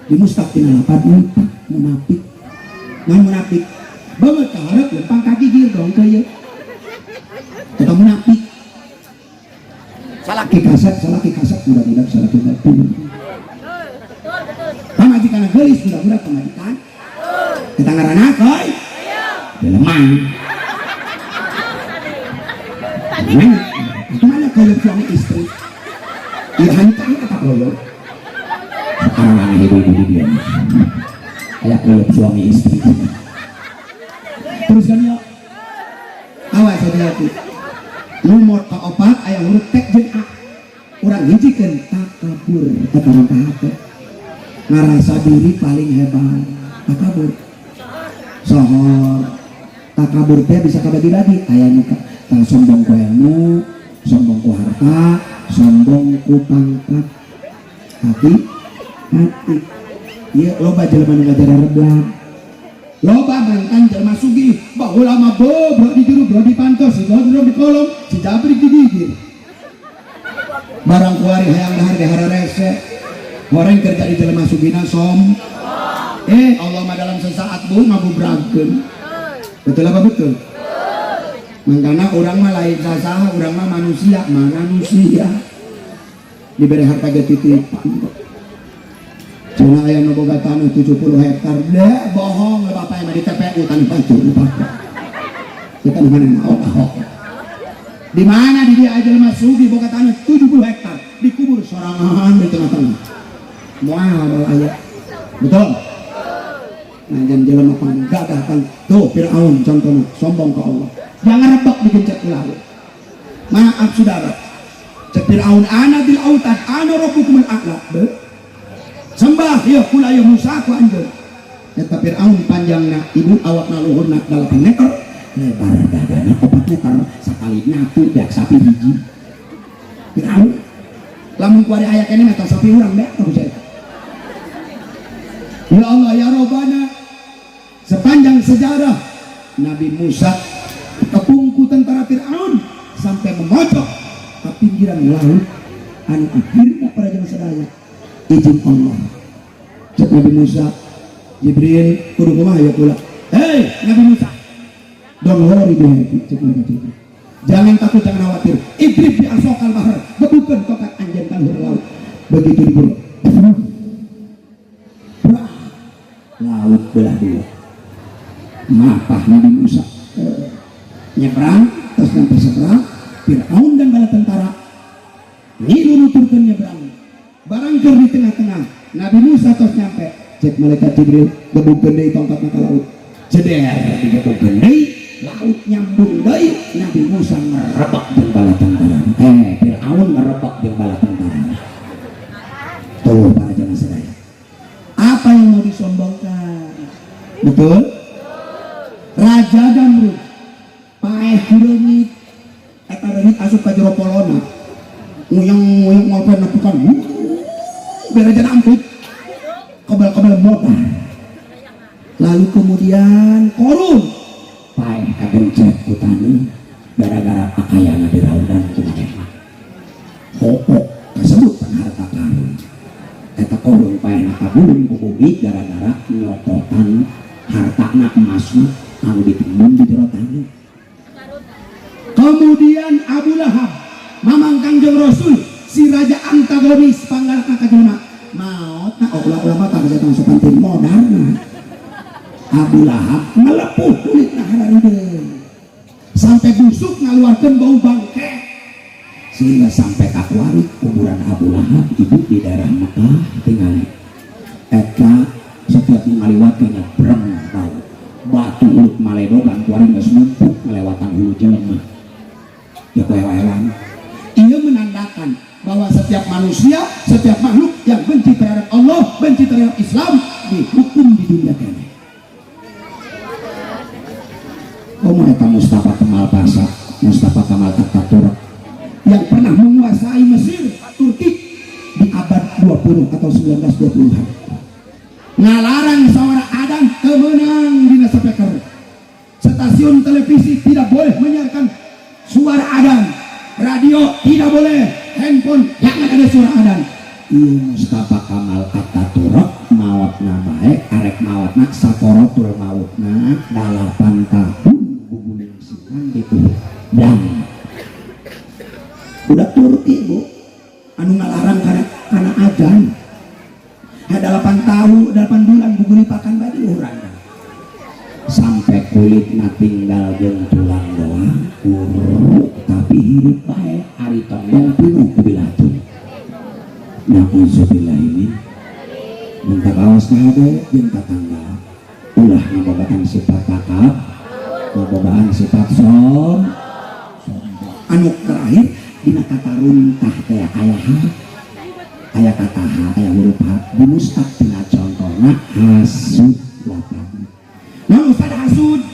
di mustaqim lapan munafik ngan munafik banget kaharap lempang kaki gil dong kaya kita munafik salaki kasat budak-budak salaki batu pamajikan gelis budak-budak pamajikan kita ngaranak koy lemah. Mana kalau suami istri? Ya hancur kata kalau. Sekarang ini ibu dia. Kayak kalau suami istri. Terus kan ya. Awas hati-hati. Lumur keopat ayah huruf tek jeung a. Urang hijikeun takabur eta mah hate. Ngarasa diri paling hebat. Takabur. Sohor takabur teh bisa kabagi-bagi aya nu sombong ku ilmu, sombong ku harta, sombong ku pangkat. Hati ieu loba jelema nu ngajara reblag, loba mantan jelema sugih baheula mah bro di juru bro di pantos si bro di kolong si jabrik di gigir barang kuari hayang dahar dahar rese goreng kerja di jelema sugihna som Allah mah dalam sesaat bu ngabubragkeun. Betul apa betul? Mangkana orang mah lain sasaha, orang mah manusia diberi harta getitipan. Cuma aya nu boga tanah 70 hektar, deh bohong le bapak mah di TPU tanpa cukup. Kita di mana mau ahok. Di mana di dia aja mah sugi boga tanah 70 hektar, dikubur sorangan di tengah-tengah. Moal aya. Betul? Nah jangan penggadah kan tuh Fir'aun contohnya sombong ke Allah jangan rebak digencet ke laut. Maaf saudara cek Fir'aun ana bil autad ana rabbukumul a'la sembah ya kula ya Musa ku anjeun eta Fir'aun panjangna ibu awakna luhurna 8 meter lebar dadana 4 meter sakali nyatu dak sapi hiji Fir'aun lamun kuari aya kene mata sapi urang deh aku saya ya Allah ya Rabbana. Sepanjang sejarah Nabi Musa kepungku tentara Fir'aun sampai memojok ke pinggiran laut anu akhirnya pada zaman sadaya izin Allah cek Nabi Musa Jibril kudu kumaha ya pula hei Nabi Musa don't worry cek Nabi Jibril jangan takut jangan khawatir Iblis di asokal bahar bebukan tokat anjing kalur laut begitu diburu laut belah dua mapah Nabi Musa nyebrang terus sampai seberang Fir'aun dan bala tentara ngilu nuturkeun nyebrang barang keur di tengah-tengah Nabi Musa terus nyampe cek malaikat Jibril gebugkeun deui tongkatna ka laut jeder digebugkeun deui laut nyambung deui Nabi Musa ngerebek jeung bala tentara Firaun ngerebek jeung bala tentara. Tuh para jamaah sadaya, apa yang mau disombongkan? Betul? Raja Damrud paeh reungit eta reungit asup ka jero polona nguyang ngopen nepukan berejan amput kebal modal. Lalu kemudian korun paeh kagencet ku tani gara-gara pakaian di raudan ku manehna hokok kasebut harta karun eta korun paeh kabulung ku bumi gara-gara nyototan hartana emasna anu ditimbun di jero tani. Kemudian Abu Lahab mamang Kangjeng Rasul si raja antagonis panggalakna ka jelema maotna ulama tak bisa sepantin modalna. Abu Lahab melepuh kulitna hararideung sampai busuk ngaluarkeun bau bangke sehingga sampai kakuari kuburan Abu Lahab ibu di daerah Mekah tinggali eta setiap ngaliwatkeun nyebrang bau batu ulut maledogan kuari geus numpuk melewatan hulu jelema ya kewewelan. Ia menandakan bahwa setiap manusia, setiap makhluk yang benci terhadap Allah, benci terhadap Islam dihukum di dunia ini. Eta Mustafa Kemal Pasha, Mustafa Kemal Ataturk yang pernah menguasai Mesir, Turki di abad 20 atau 1920-an ngalarang suara adzan kemenang di speaker. Stasiun televisi tidak boleh menyiarkan suara adzan, radio tidak boleh, handphone jangan ada suara adzan. Ieu Mustafa Kemal Ataturk maotna bae arek maotna sakaratul mautna 8 tahun guguling sinan gitu dan udah Turki bu anu ngalarang karena adzan 8 bulan guguli pakan badi urang sampai kulitna tinggal jeung tulang doang uruk tapi hirup bae ari tongdong pinuh ku bilatun. Nauzubillah ini minta kawas kade jeung tetangga ulah ngabobaan sifat takab ngabobaan sifat anu terakhir dina kata runtah teh aya kata ha aya huruf ha dimustaq tina contohna hasud lapan. Nah ustad hasud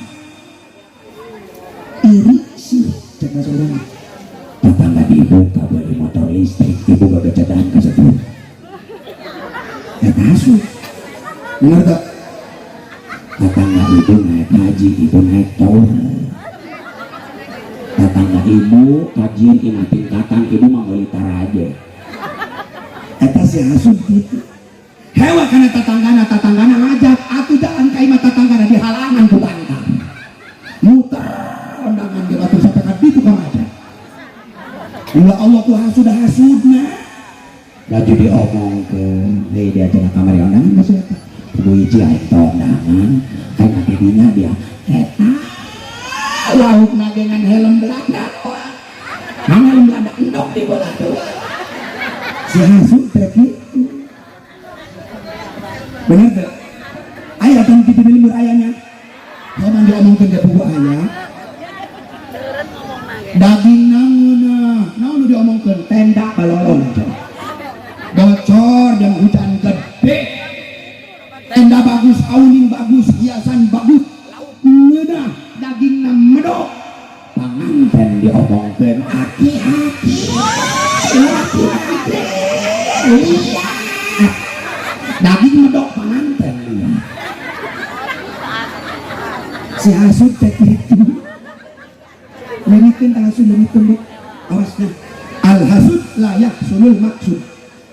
iri sih cek saudara tetangga di ibu gak beli motor listrik ibu gak becadahan ke situ eta hasud bener gak tetangga ibu naik haji ibu naik tol tetangga ibu kajian ina tingkatan ibu mah meuli taraje eta si hasud gitu hewa kana tetanggana ngajak atuh jalan ka imah tetanggana di halangan ku bantang muter undangan di batu sampai ka ditu ka ngajak ulah Allah tuh sudah hasudna laju diomongkeun deui di acara kamari undangan masih eta ibu hiji aya undangan kana didinya dia eta laukna dengan helm Belanda helm Belanda endok di bola tuh si hasud teh kitu bener gak? Ayah datang di film ayahnya kalau diomongkan ke buku ayah daging namun diomongkan tenda balolong bocor dan hujan gede tenda bagus, awning bagus, hiasan bagus ngedah daging medok panganten diomongkan hati-hati daging medok panganten si hasud teh kitu leungkeun hasud leungkeun awasna al hasud layak sulul maksud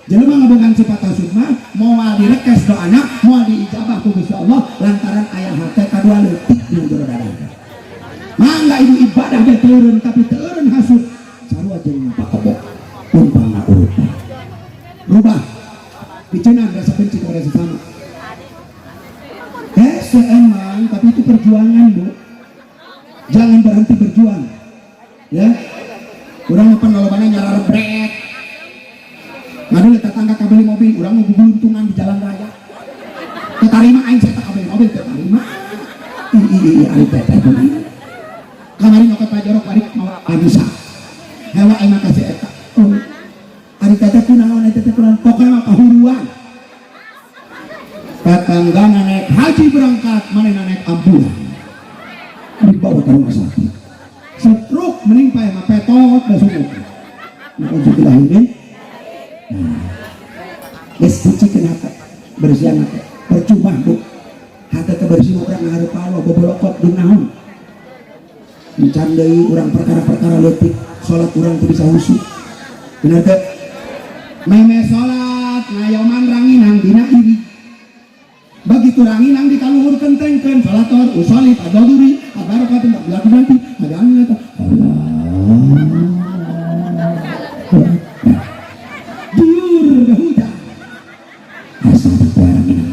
jelema ngabogaan sifat hasud mah moal direkes doana moal diijabah ku Gusti Allah lantaran aya hate kadua leutik di jero dada mangga ibu ibadah ge teureun tapi teureun hasud sarua jeung pakobok umpama urut rubah bicenan rasa benci kepada sesama emang tapi itu perjuangan bu jangan berhenti berjuang ya orang apa ngalobana nyara rebret ngadul tetangga kabeli mobil orang mau guluntungan di jalan raya ketarima aing saya tak kabeli mobil ketarima iya aing teteh kamari nyokot pajorok bari mau bisa hewa emang kasih eta oh ari teh kunaon eta teh kunaon pokona mah kahuruan tetanggana naik haji berangkat manehna naik ambulan dibawa ke rumah sakit stroke menimpa emang petot da sumut nauzubillah min geus cucikeun hate bersihan hate percuma bu hate kebersihan urang ngahareup Allah bobolokot jeung naon encan deui urang perkara-perkara leutik salat urang teu bisa husuk bener teh meme salat ngayoman ranginang dina iri begitu ranginang dikaluhurkeun tengkeun salator usolli padoduri abarakatuh berlaku nanti ada angin atau diur hujan asal ranginang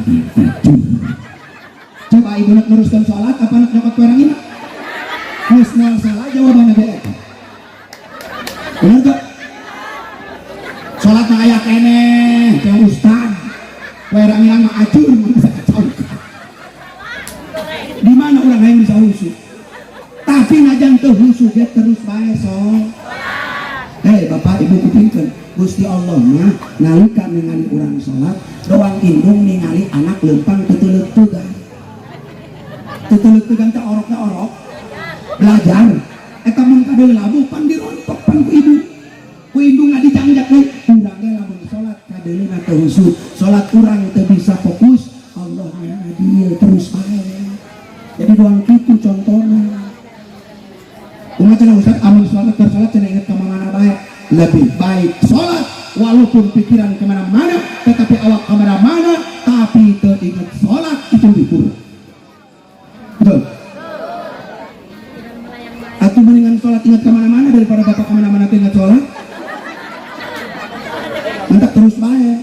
coba ibu nak neruskan sholat apa nak nyokot ranginang geus moal salah jawabannya beek bener gak sholat mah aya keneh ke ustad poe ranginang mah acur bisa kacau di mana orang yang bisa husuk tapi najan teu husuk ge terus bae sok bapak ibu kupingkeun Gusti Allah mah nalika ningali urang salat doang indung ningali anak leumpang teteuleuh-teugan teteuleuh-teugan teh orokna orok belajar eta mun kadeu labu pan dirontok pan ku ibu ngadijangjak deui urang ge lamun salat kadeulina teu husuk salat urang teu bisa fokus Allah aya dieu terus bae jadi doang gitu contohnya umat cenah ustaz amun salat bersalat cenah inget kemana baik lebih baik salat walaupun pikiran kemana-mana tetapi awak kemana-mana tapi teu inget salat itu lebih kurang betul atuh mendingan salat ingat kemana-mana daripada bapak kemana-mana teu inget salat entak terus baik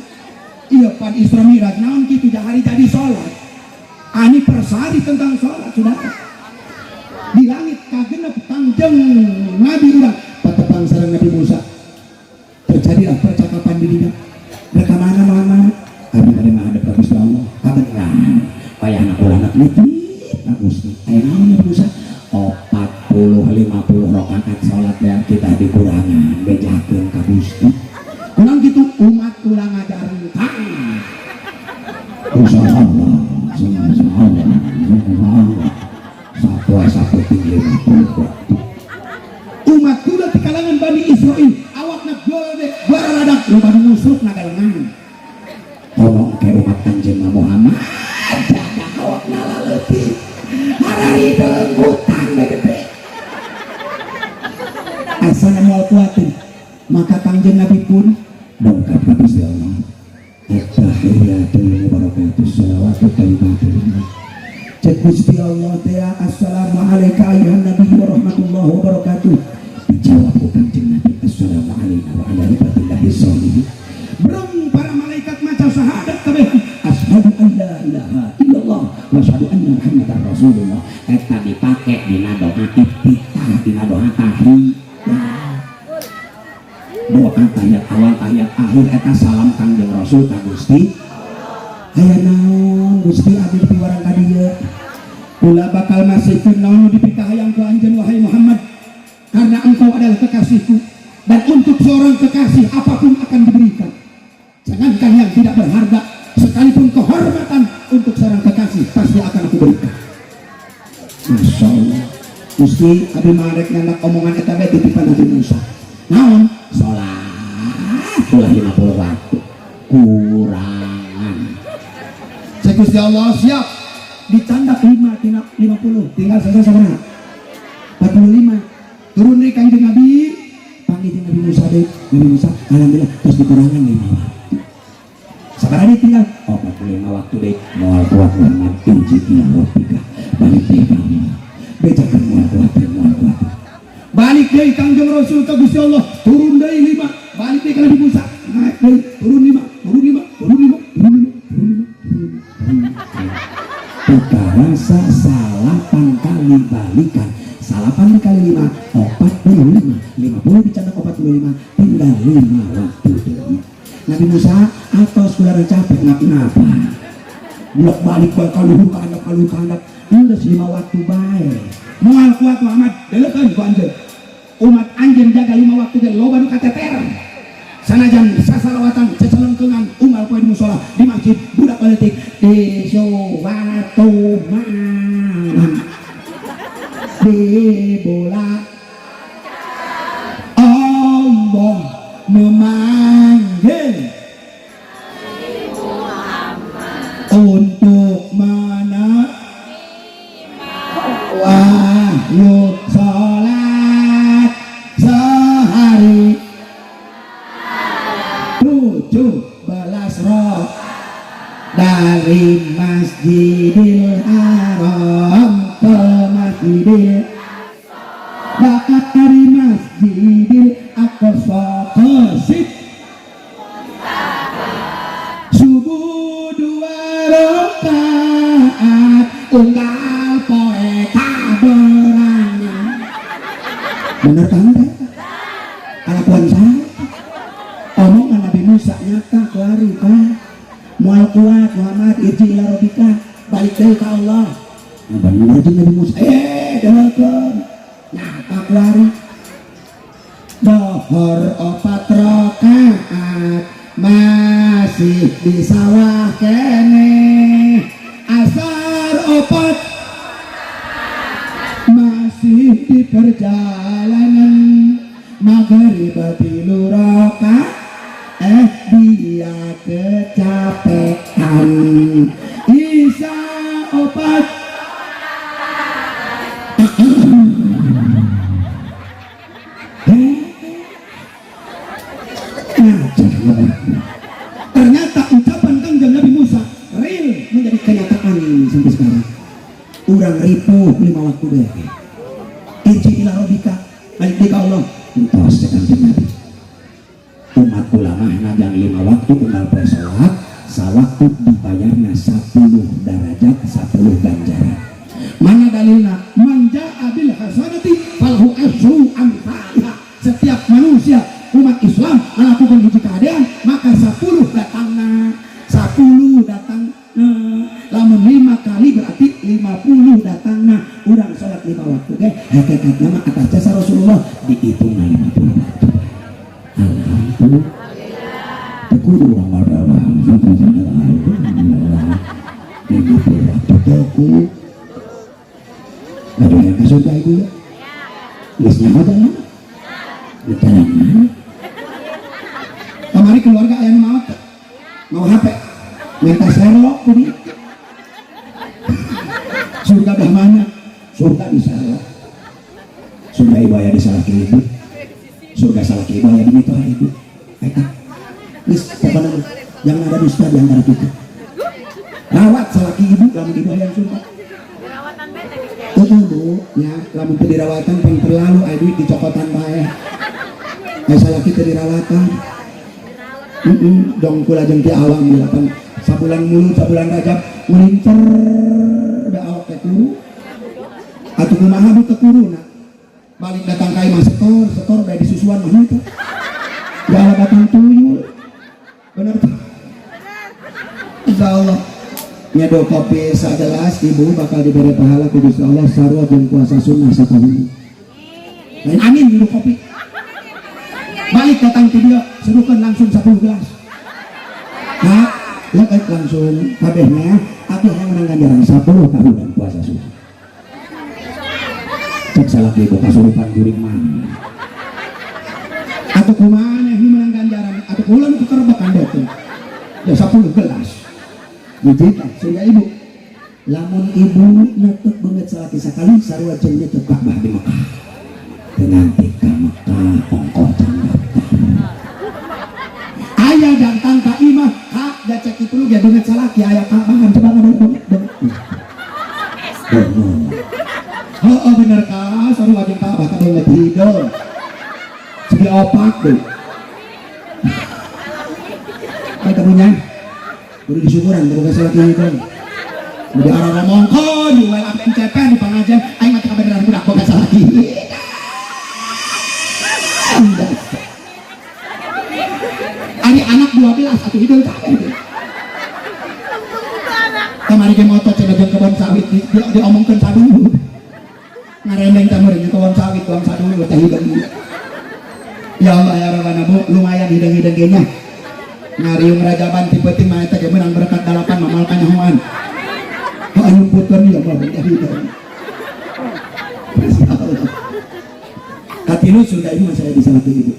iya pan Isra Mi'raj naon kitu jahari jadi salat ani persari tentang sholat sudah di langit kagenep kangjeng Nabi urang patepang sareng Nabi Musa terjadilah percakapan di dinya mereka mana kami pada menghadap ke Gusti Allah kabeneran payah anak urang anak nitip na Gusti aya naon Nabi Musa 40-50 rakaat sholat yang kita dikurangan bejakeun ka Gusti kunaon kitu umat urang ngajareun kang Insya Allah satu tinggi umat kuda di kalangan Bani Israel awakna gede baraladak loba musruk nagalengan tolong ke umat Kanjeng Muhammad jaga awakna leutik harari utang gede asana moal kuatin maka Kanjeng Nabi pun dongkap ka Gusti Allah At-tahiyatu wabarakatuh salawatu tayyibatu cek Gusti Allah teh assalamualaikum ayuhan nabi warahmatullahi wabarakatuh dijawab ku Kanjeng Nabi assalamualaikum wa ala ibadillahi sholihin berem para malaikat maca syahadat kabeh asyhadu an la ilaha illallah wa asyhadu anna muhammadar rasulullah eta dipake dina doa iftitah dina doa tahiyat doa tahiyat awal tahiyat akhir eta salam Kanjeng Rasul ka Gusti aya naon Gusti abdi piwarang ka dieu kula bakal masihkeun naon dipikahayang ku anjeun wahai Muhammad karena engkau adalah kekasihku dan untuk seorang kekasih apapun akan diberikan jangankan yang tidak berharga sekalipun kehormatan untuk seorang kekasih pasti akan aku berikan Masya Allah Gusti abdi marek ngandak omongan eta bae titipan Nabi Musa naon sholat ulah 50 waktu kurangan saya Gusti Allah siap dicandak 5 tina 50 tinggal selesai sama 45 turun dari Kanjeng Nabi panggil Nabi Musa deh Nabi Musa alhamdulillah terus dikurangan 5 waktu sabar aja tinggal 45 waktu deh moal kuat dengan inji ina rotika balik deh kamu bejakan moal kuat balik deh Kanjeng Rasul ke Gusti Allah turun deh 5 balik deh ke Nabi Musa naik deh turun 5 turun 5 turun 5 turun 5 kita rasa salapan kali balikan salapan dikali 5 45 50 dicanda 45 tinggal 5 waktu deh Nabi Musa atos kulara capek kenapa blok balik bakal luhur ke handap udah 5 waktu baik Moal kuat Muhammad deukeun ku anjeun. Umat anjeun jaga 5 waktu ge loba nu kateter. Sanajan sasalawatan cecelengkeungan unggal poe di mushola di masjid budak politik di suatu malam di bulan Allah memanggil untuk mana wahyu sholat sehari 17 roh dari Masjidil Haram ke Masjidil Bakat dari Masjidil Aqsa ke subuh 2 rakaat unggal poe kaberangan. Bener kan teh? Kalakuan saya omongan Nabi Musa nyata kelari kan mual kuat Muhammad irji ila rabbika balik deui ka Allah. Nah bener jeung Nabi Musa deukeun nyata kelari dohor 4 rakaat masih di sawah kene asar 4 masih di perjalanan maghrib 3 rakaat dia kecapean Isya 4 ternyata ucapan Kangjeng Nabi Musa real menjadi kenyataan sampai sekarang. Urang ripuh 5 waktu deh irji ila rabbika balik deui ka Allah entos cek Kangjeng Nabi. Umat ulama najang 5 waktu unggal poe salat sawaktu dibayarna 10 derajat 10 ganjaran. Mana dalilna? Man jaa bil hasanati falahu asyru amsalha. Setiap manusia umat Islam melakukan hiji kaadaan maka 10 datangna 10 datang lamun 5 kali berarti 50 datangna. Urang salat 5 waktu ge hakikatna mah atas jasa Rasulullah dihitung 50 waktu. Alhamdulillah. Kudu ngamarah ini waktu teku ada yang surga itu ya listnya ada ya ditanya kemarin keluarga yang mau HP minta serok tadi surga dah mana surga di Sherlock surga ibu ayah di Salaki ibu surga Salaki ibu ayah di Mitra ibu Nis, pokoknya jangan ada dusta di antara kita. Rawat Salaki ibu, lamun ibu yang surga. Bu, ya, lamun teu dirawatan peng terlalu aya duit dicokotan bae. Aya Salaki teu dirawatan. Dong kula jeung ti awam dilapan sabulan mulu sabulan Rajab ngulincer da awak teh kuru. Atuh kumaha bu teu kuruna. Balik datang ka imah setor bae disusuan mah teh. Ya datang tuyul. Benar Insya Allah nyedo kopi sagelas ibu bakal diberi pahala ku Gusti Allah sarua jeung puasa sunnah satahun. Lain amin minum kopi. Balik datang ke dia sedukeun langsung 10 gelas. Kak, leuk langsung kabehna atuh menang ganjaran 10 tahunan puasa sunnah. Cek salaki ibu kasurupan jurig mah. Atuh kumaha menang ganjaran atau ulang kekerbakan datang ya 10 gelas hiji sehingga ibu lamun ibu netek banget salaki sakali sarua jeung netek Ka'bah di Mekah nanti ka Mekah ongkos daftar aya datang ka imah kak da cek itu ge banget salaki aya Ka'bah coba banget oh bener ka sarua jeung Ka'bah ka banget hideung segi opak tuh kita punya udah disyukuran terus selagi itu udah arah mongko di WLMCP di pengajian aing mati kabeneran budak boga salaki ari anak 12 atuh hidung kabeh kemarin ge moto cenah jeung kebon sawit diomongkeun saduh ngarendeng tamurin tuang sawit tuang sadul teh hidung. Ya Allah ya Rabbana Bu, lumayan hidung-hidungnya. Ngariung rajaban tipe tim mah eta ge menang berkat dalapan mamal kanyahoan. Ayo putkeun ya Allah hidung. Katilu surga ini masih bisa laki ibu.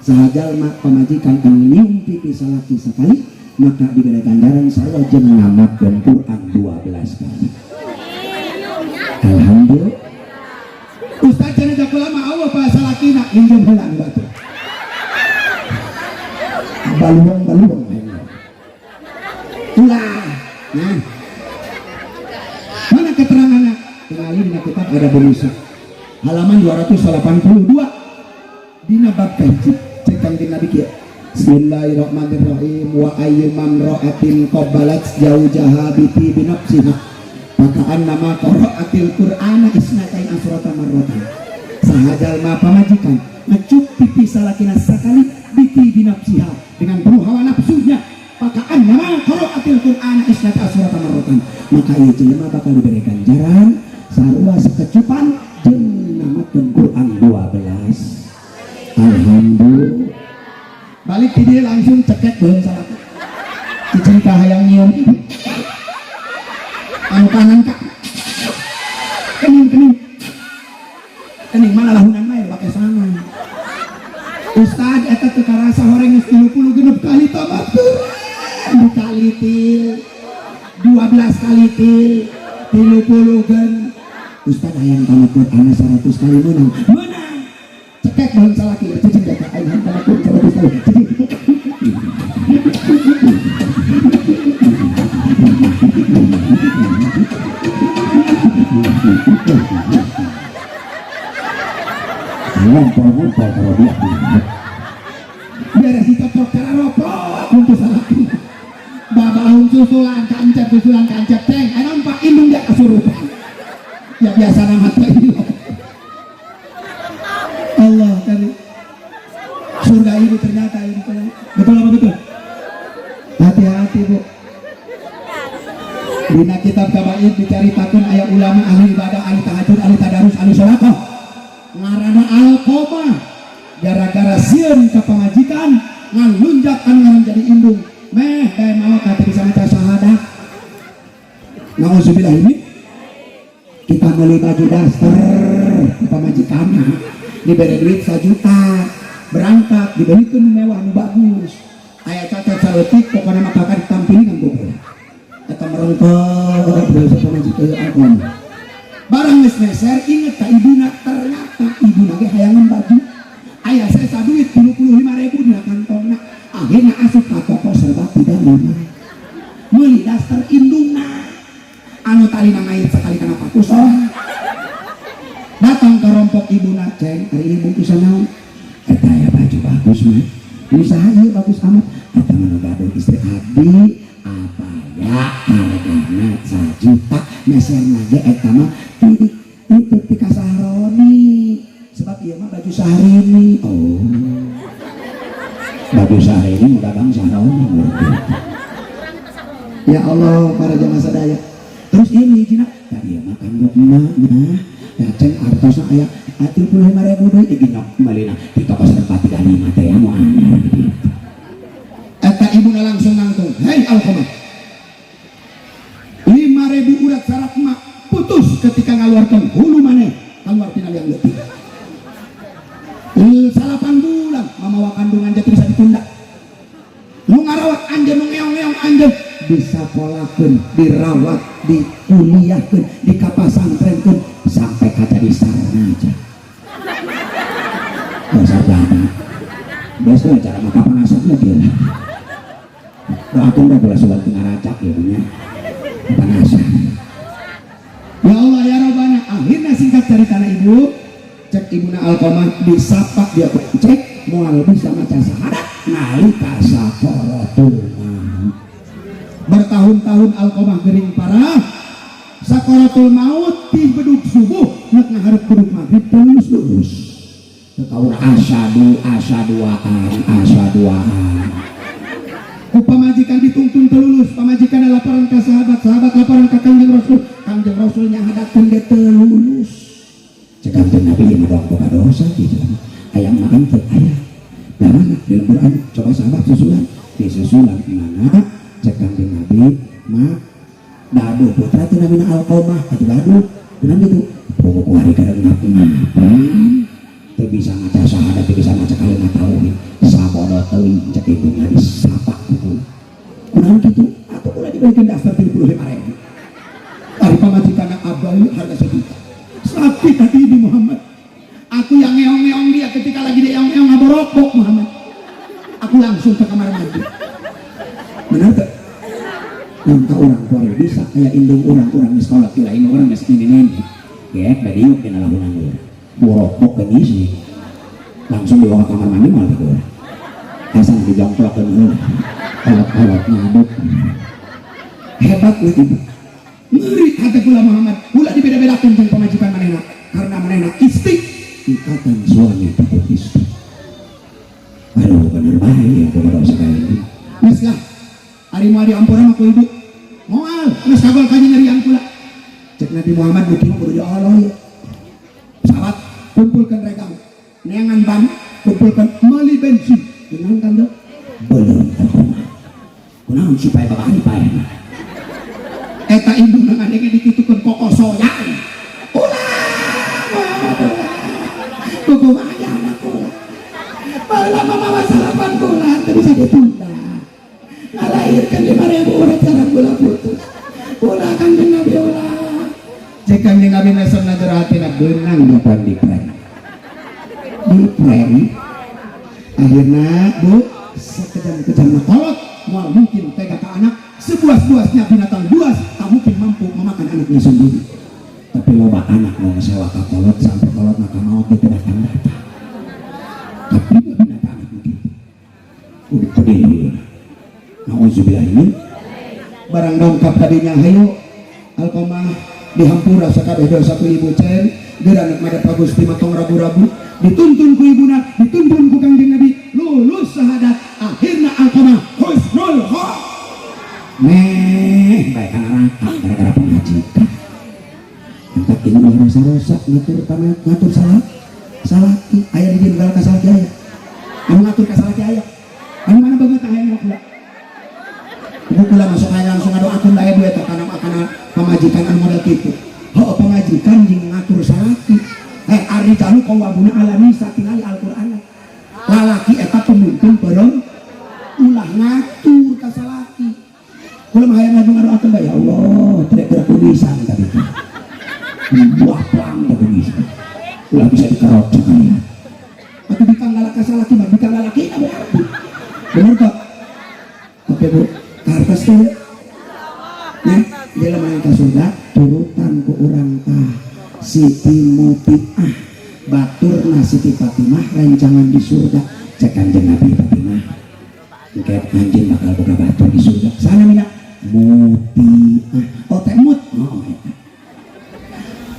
Sahajal mak pamajikan kang nyium pipi salaki sekali, maka diberi ganjaran saya jeung ngamatkeun Quran 12 kali. Alhamdulillah. Ustaz cenah jak ulama Allah bahasa lakina minjem heula nu batu. Baluang. Ulah. Nah. Mana keterangannya? Tingali dina kitab ada berusaha. Halaman 282 dina bab kaji cek kanjeng Nabi kieu. Bismillahirrahmanirrahim wa ayyuman ra'atin qabbalat jaujaha biti binafsiha maka annama qara'atil qur'ana isnatain asrata marratan. Sahajal ma pamajikan ngecup pipi salakina sakali biti binafsiha dengan penuh hawa nafsunya maka annama qara'atil qur'ana isnatain asrata marratan maka ieu jelema bakal diberi ganjaran sarua sakecupan jeung ngamatkeun Quran 12. Alhamdulillah. Balik ke dia langsung cekek belum salah. Cicing kahayang nyium. Anu kanan kak. Kening mana lahunan mah pakai sana. Ustaz eta teu karasa horeng geus 30 genep kali tamatkeun. Dikali til 12 kali til 30 gen. Ustaz hayang tamatkeun ana 100 kali menang. Cekek belum salah kira cicing jaga ayam tamatkeun 100 kali. Ngompol-ngompol kalau dia beres dicocok cara ropok untuk salah babahung susulan kancep ceng ayo Pak Indung dia kesurupan ya biasa nama ini Allah kali surga ini ternyata ini betul apa betul hati-hati Bu dina kitab kabair dicaritakeun aya ulama ahli ibadah ahli tahajud ahli tadarus ahli sholatoh ngarana Alqomah gara-gara sieun ka pamajikan ngalunjak anu jadi indung meh mau kata bisa maca syahadat nauzubillah ini kita beli baju daster pamajikan diberi duit 1 juta berangkat dibelikan mewah nu bagus aya cacat saeutik pokona mah kakak ditampili kan bubur eta merengkep dosa pamajikan Alqomah barang geus meser inget ka ibuna ternyata ibuna ge hayangan baju aya sesa duit 25.000 dina kantongna akhirnya asup ka toko serba 35 meuli daster indungna anu tali ngait sekali kana pakuson datang ke rompok ibuna ceng hari ini bungkusan naon eta aya baju bagus mah usaha ieu bagus amat eta mah gado istri abdi apa ya hargana 1 juta meserna ge eta mah itu pika sahroni sebab iya mah baju sahrini oh baju sahrini mudah bang sahroni ya Allah para jamaah sadaya terus ini cina tak iya mah kanggo emaknya ya ceng artosna aya 35.000 deui diginyok malina di toko setempat 35 teh anu anyar eta ibuna langsung nangtung hei Alqomah 5.000 urat sarak mak putus ketika ngaluarkan hulu maneh keluar tina yang leutik 8 bulan mamawa kandungan jadi bisa ditunda lu ngarawat anjeun nu ngeong-ngeong anjeun disapolakeun dirawat dikuliahkeun dikapasantrenkeun sampai ka jadi sarnaja dasar banget biasa cara maka panasnya dia doakeun da bala sobat ngaracak ya punya panasan. Ya Allah ya Rabbana akhirnya singkat cerita ibu cek ibuna Alqomah disapa dia cek moal bisa maca syahadat nalika sakaratul maut bertahun-tahun Alqomah gering parah sakaratul maut di beduk subuh nak ngaharep beduk maghrib terus tetaur asaduaan pamajikan ditungtung telulus pamajikan laporan ke sahabat laporan ke Kanjeng Rasul Kanjeng Rasulnya hadapkeun ge telulus cek Kanjeng Nabi ini doang boga dosa gitu ayam makan teh ayam nah di Quran coba sahabat susulan disusulan mana cek Kanjeng Nabi mah dadu putra itu namanya Alqamah atau dadu benar gitu pokok hari kadang Nabi teu bisa maca syahadat teu bisa maca kalimat tauhid sabodo teuing cek ibu Nabi sapa gitu kunaon gitu atau ulah diberikan daftar 35.000 hari pamajikan Abah harga sejuta sakit hati ini Muhammad aku yang ngeong-ngeong dia ketika lagi dia ngeong-ngeong ngaborokok Muhammad aku langsung ke kamar mandi benar tak? Nangka orang tua bisa kayak indung orang-orang di sekolah kirain orang nggak segini ya dari yuk kena labunan gue borokok ke ngisi langsung dibawa ke kamar mandi malah gue asal dijongklok ke dulu alat-alat ngaduk hebat lah ibu ngeri hati pula Muhammad pula dibeda-bedakan dengan pemajikan manena karena manena istri ikatan suami takut istri aduh bener bahaya kepada sekali ini meslah hari mau diampunan aku ibu moal mes kagol kaji nyerian pula cek Nabi Muhammad bukti mah kudu Allah ya sahabat kumpulkan regang neangan ban kumpulkan meli bensin kenal kan dok belum kunaon supaya babani pae eta indung nang adenge dikitukeun koko soya ulah kuku maya anakku bala mama salapan kula teu bisa ditunda ngalahirkan 5.000 urat sareng gula putus ulah Kanjeng Nabi ulah cek Kanjeng Nabi nason najerahatina beunang di prank akhirnya bu sekejam-kejam kolot mual mungkin tega ke anak sebuas-buasnya binatang buas tak mungkin mampu memakan anaknya sendiri tapi loba anak mau ngesewa ke kolot sampai kolot maka mau kita datang tapi binatang anak begitu udah gede na'udzubillah ini barang dongkap tadinya hayo Alqamah dihampura sakabeh dosa ku ibu cen geuranak mada pagusti matong ragu-ragu dituntun ku ibuna dituntun ku Kanjeng Nabi lulus syahadat akhirna Alqamah husnul baik neraka gara-gara pemajikan entah ini mah rasa-rasa ngatur salaki aya di dieu galak salaki aya anu ngatur ka salaki aya anu mana beungeut aya pula ibu pula masuk aya langsung ngadoakeun da ibu eta kana pamajikan anu model kitu heuh pamajikan jeung ngatur salaki ari jalu qawwabuna ala nisa tingali Al-Qur'an lalaki eta pemimpin bareng ulah ngatur ka salaki kula mah hayang ngadoakeun da ya Allah tidak gerak tulisan tadi buah plang tadi bisa ulah bisa dikerocok ya atau ditanggalak ka salaki mah ditanggalaki na berarti bener kok oke bu kartas tuh ya dalam ayat surga turutan ku urang tah Siti Mutiah baturna Siti Fatimah rancangan di surga cek Kanjeng Nabi Fatimah kayak anjing bakal buka batur di surga sana mina Mutiah oh temut oh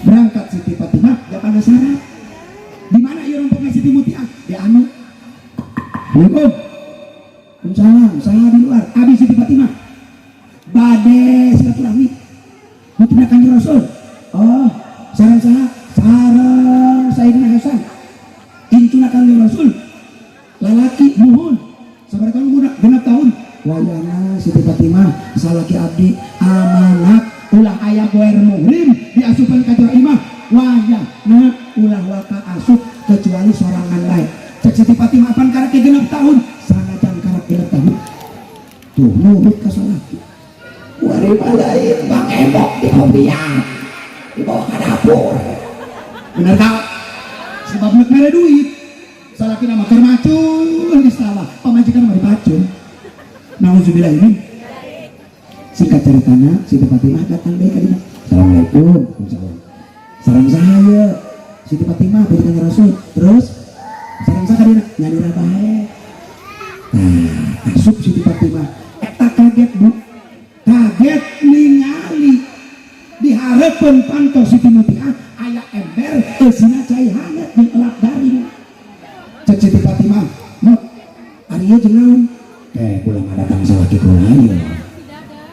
berangkat Siti Fatimah gak pada syarat di mana ia rompoknya Siti Mutiah di anu Assalamualaikum saya di luar abis Siti Fatimah bade silaturahmi putrinya Kanjeng Rasul oh sarang Sayyidina Hasan intuna Kanjeng Rasul lalaki muhun sabar kamu muda genap tahun wayana Siti Fatimah salaki abdi amanat ulah ayah goer muhrim diasupan ka imah wayana ulah waka asup kecuali sorangan lain cek Siti Fatimah apan karek genap tahun sanajan karek genap tahun tuh nurut ka salaki wari malain bang ebok di kopiah dibawa ke dapur bener kau sebab nek mere duit salaki nama keur macul di sawah pamajikan mah dipacul nauzubillah ini singkat ceritanya Siti Fatimah datang deui ka dieu assalamualaikum sareng saya Siti Fatimah beri Kanjeng Rasul terus sareng saya kadina nyadira bae asup Siti Fatimah eta kaget bu kaget ningali diharapkan pantos Siti Mutiah aya ember eusina cai hangat jeung elak daring cek Siti Fatimah mot ari ieu jeung naon pulang datang salaki kula ieu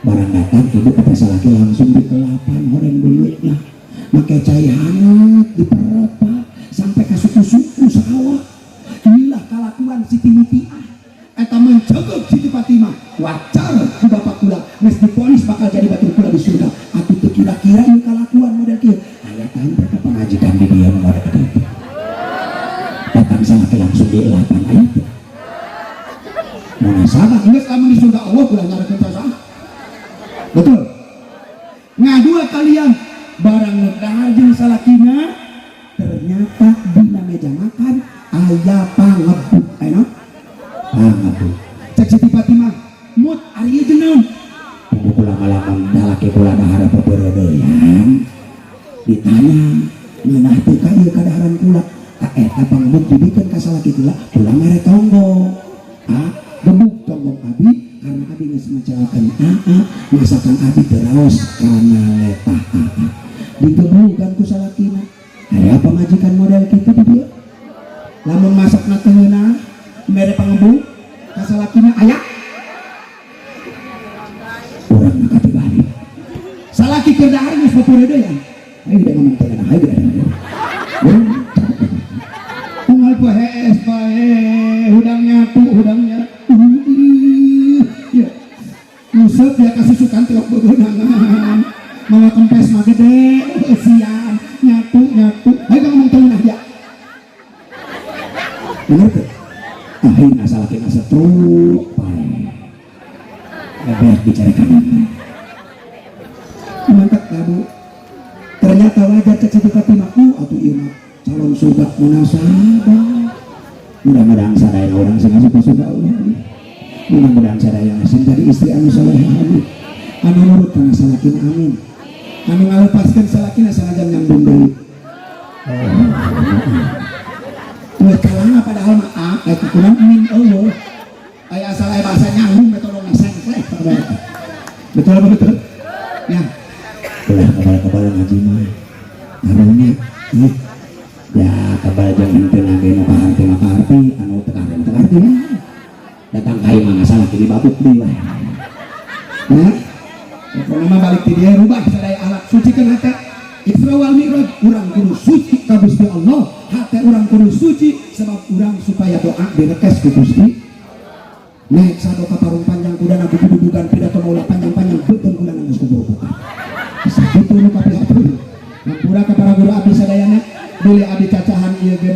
barang datang ibu kata salaki langsung ditelapan horeng duitnya make cai hangat di perut Pak sampai ke suku-suku sawah. Inilah kelakuan Siti Mutia eta mencegep Siti Fatimah wajar ku bapak kula geus diponis bakal jadi batur kula di surga. Atuh teu kira-kira ieu kalakuan model kieu aya tahan teh pengajikan di dieu model kitu datang sana langsung dielapan aya teh munasabah geus lamun di surga Allah kula nyarekeun saha betul ngadua kalian barang ngedahar jeung salakina ternyata dina meja makan aya pangebuk aya pangebuk cek Siti Fatimah mut ari ieu jeun tunggu kula malaman dalake kula dahar pepeureudeuyang ditanya ngeunah teu ka ieu kadaharan kula ka eta pangebuk dibikeun ka salaki kula kula mere tonggo gebuk tonggo abi karena abi geus macalakeun masakan abi teraos kana letah digebukan ku salakina aya pamajikan model kitu di dieu lamun masakna teu ngeunah mere pangebuk ka salakina aya urang mah katibalik salaki keur dahar geus pepeureudeuyang ayo udah ngomong teh ayo udah unggal paes hudang nyatu ya nusep ya kasusukan telok beunangan mawa kempes mah gede sian nyatu ayo ngomong teh ya bener teh akhirnya salaki setruk pae beber bicara kanan mantap kamu ternyata wajar cek Siti Fatimah atuh ieu mah calon surga munasabah mudah-mudahan sadaya orang sing asup surga Allah mudah-mudahan sadaya sing jadi istri anu salehah anu nurut kana salakina amin anu ngalepaskeun salakina sanajan nyambung deui tuh kalana padahal mah eta kurang min Allah aya asal aya bahasa nyambung metodona sengkleh betul apa betul ya ulah kabal ngaji mah karunya ya kabal jeung henteu nage nu kaharti mah kaharti anu teu kaharti mah datang ka imah masalah di babuk deui wae nah pokona balik ti dieu rubah sadaya alat sucikeun hate Isra wal Mi'raj urang kudu suci ka Gusti Allah hate urang kudu suci sebab urang supaya doa direkes ku Gusti naik sado ka parung panjang kudana dudukan pidato maula panjang-panjang beuteun kudana geus kuburukan sakitu nu kapihatur ngampura ka para guru abdi sadayana beli abdi cacahan ieu ge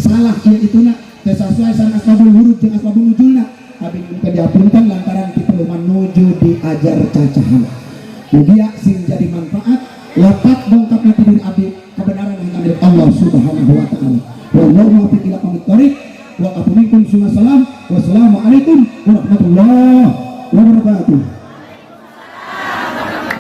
salah ieu ituna teu sesuai san asbabul huruf jeung asbabul nuzulna abdi mungkin diapunten lantaran kitu menuju diajar cacahan mugia sing jadi manfaat lapat dongkapna ti diri abdi kebenaran hanya milik Allah Subhanahu wa taala wallahu muwaffiq ila aqwamit thoriq wa aqulu minkum salam wassalamu alaikum warahmatullahi wabarakatuh.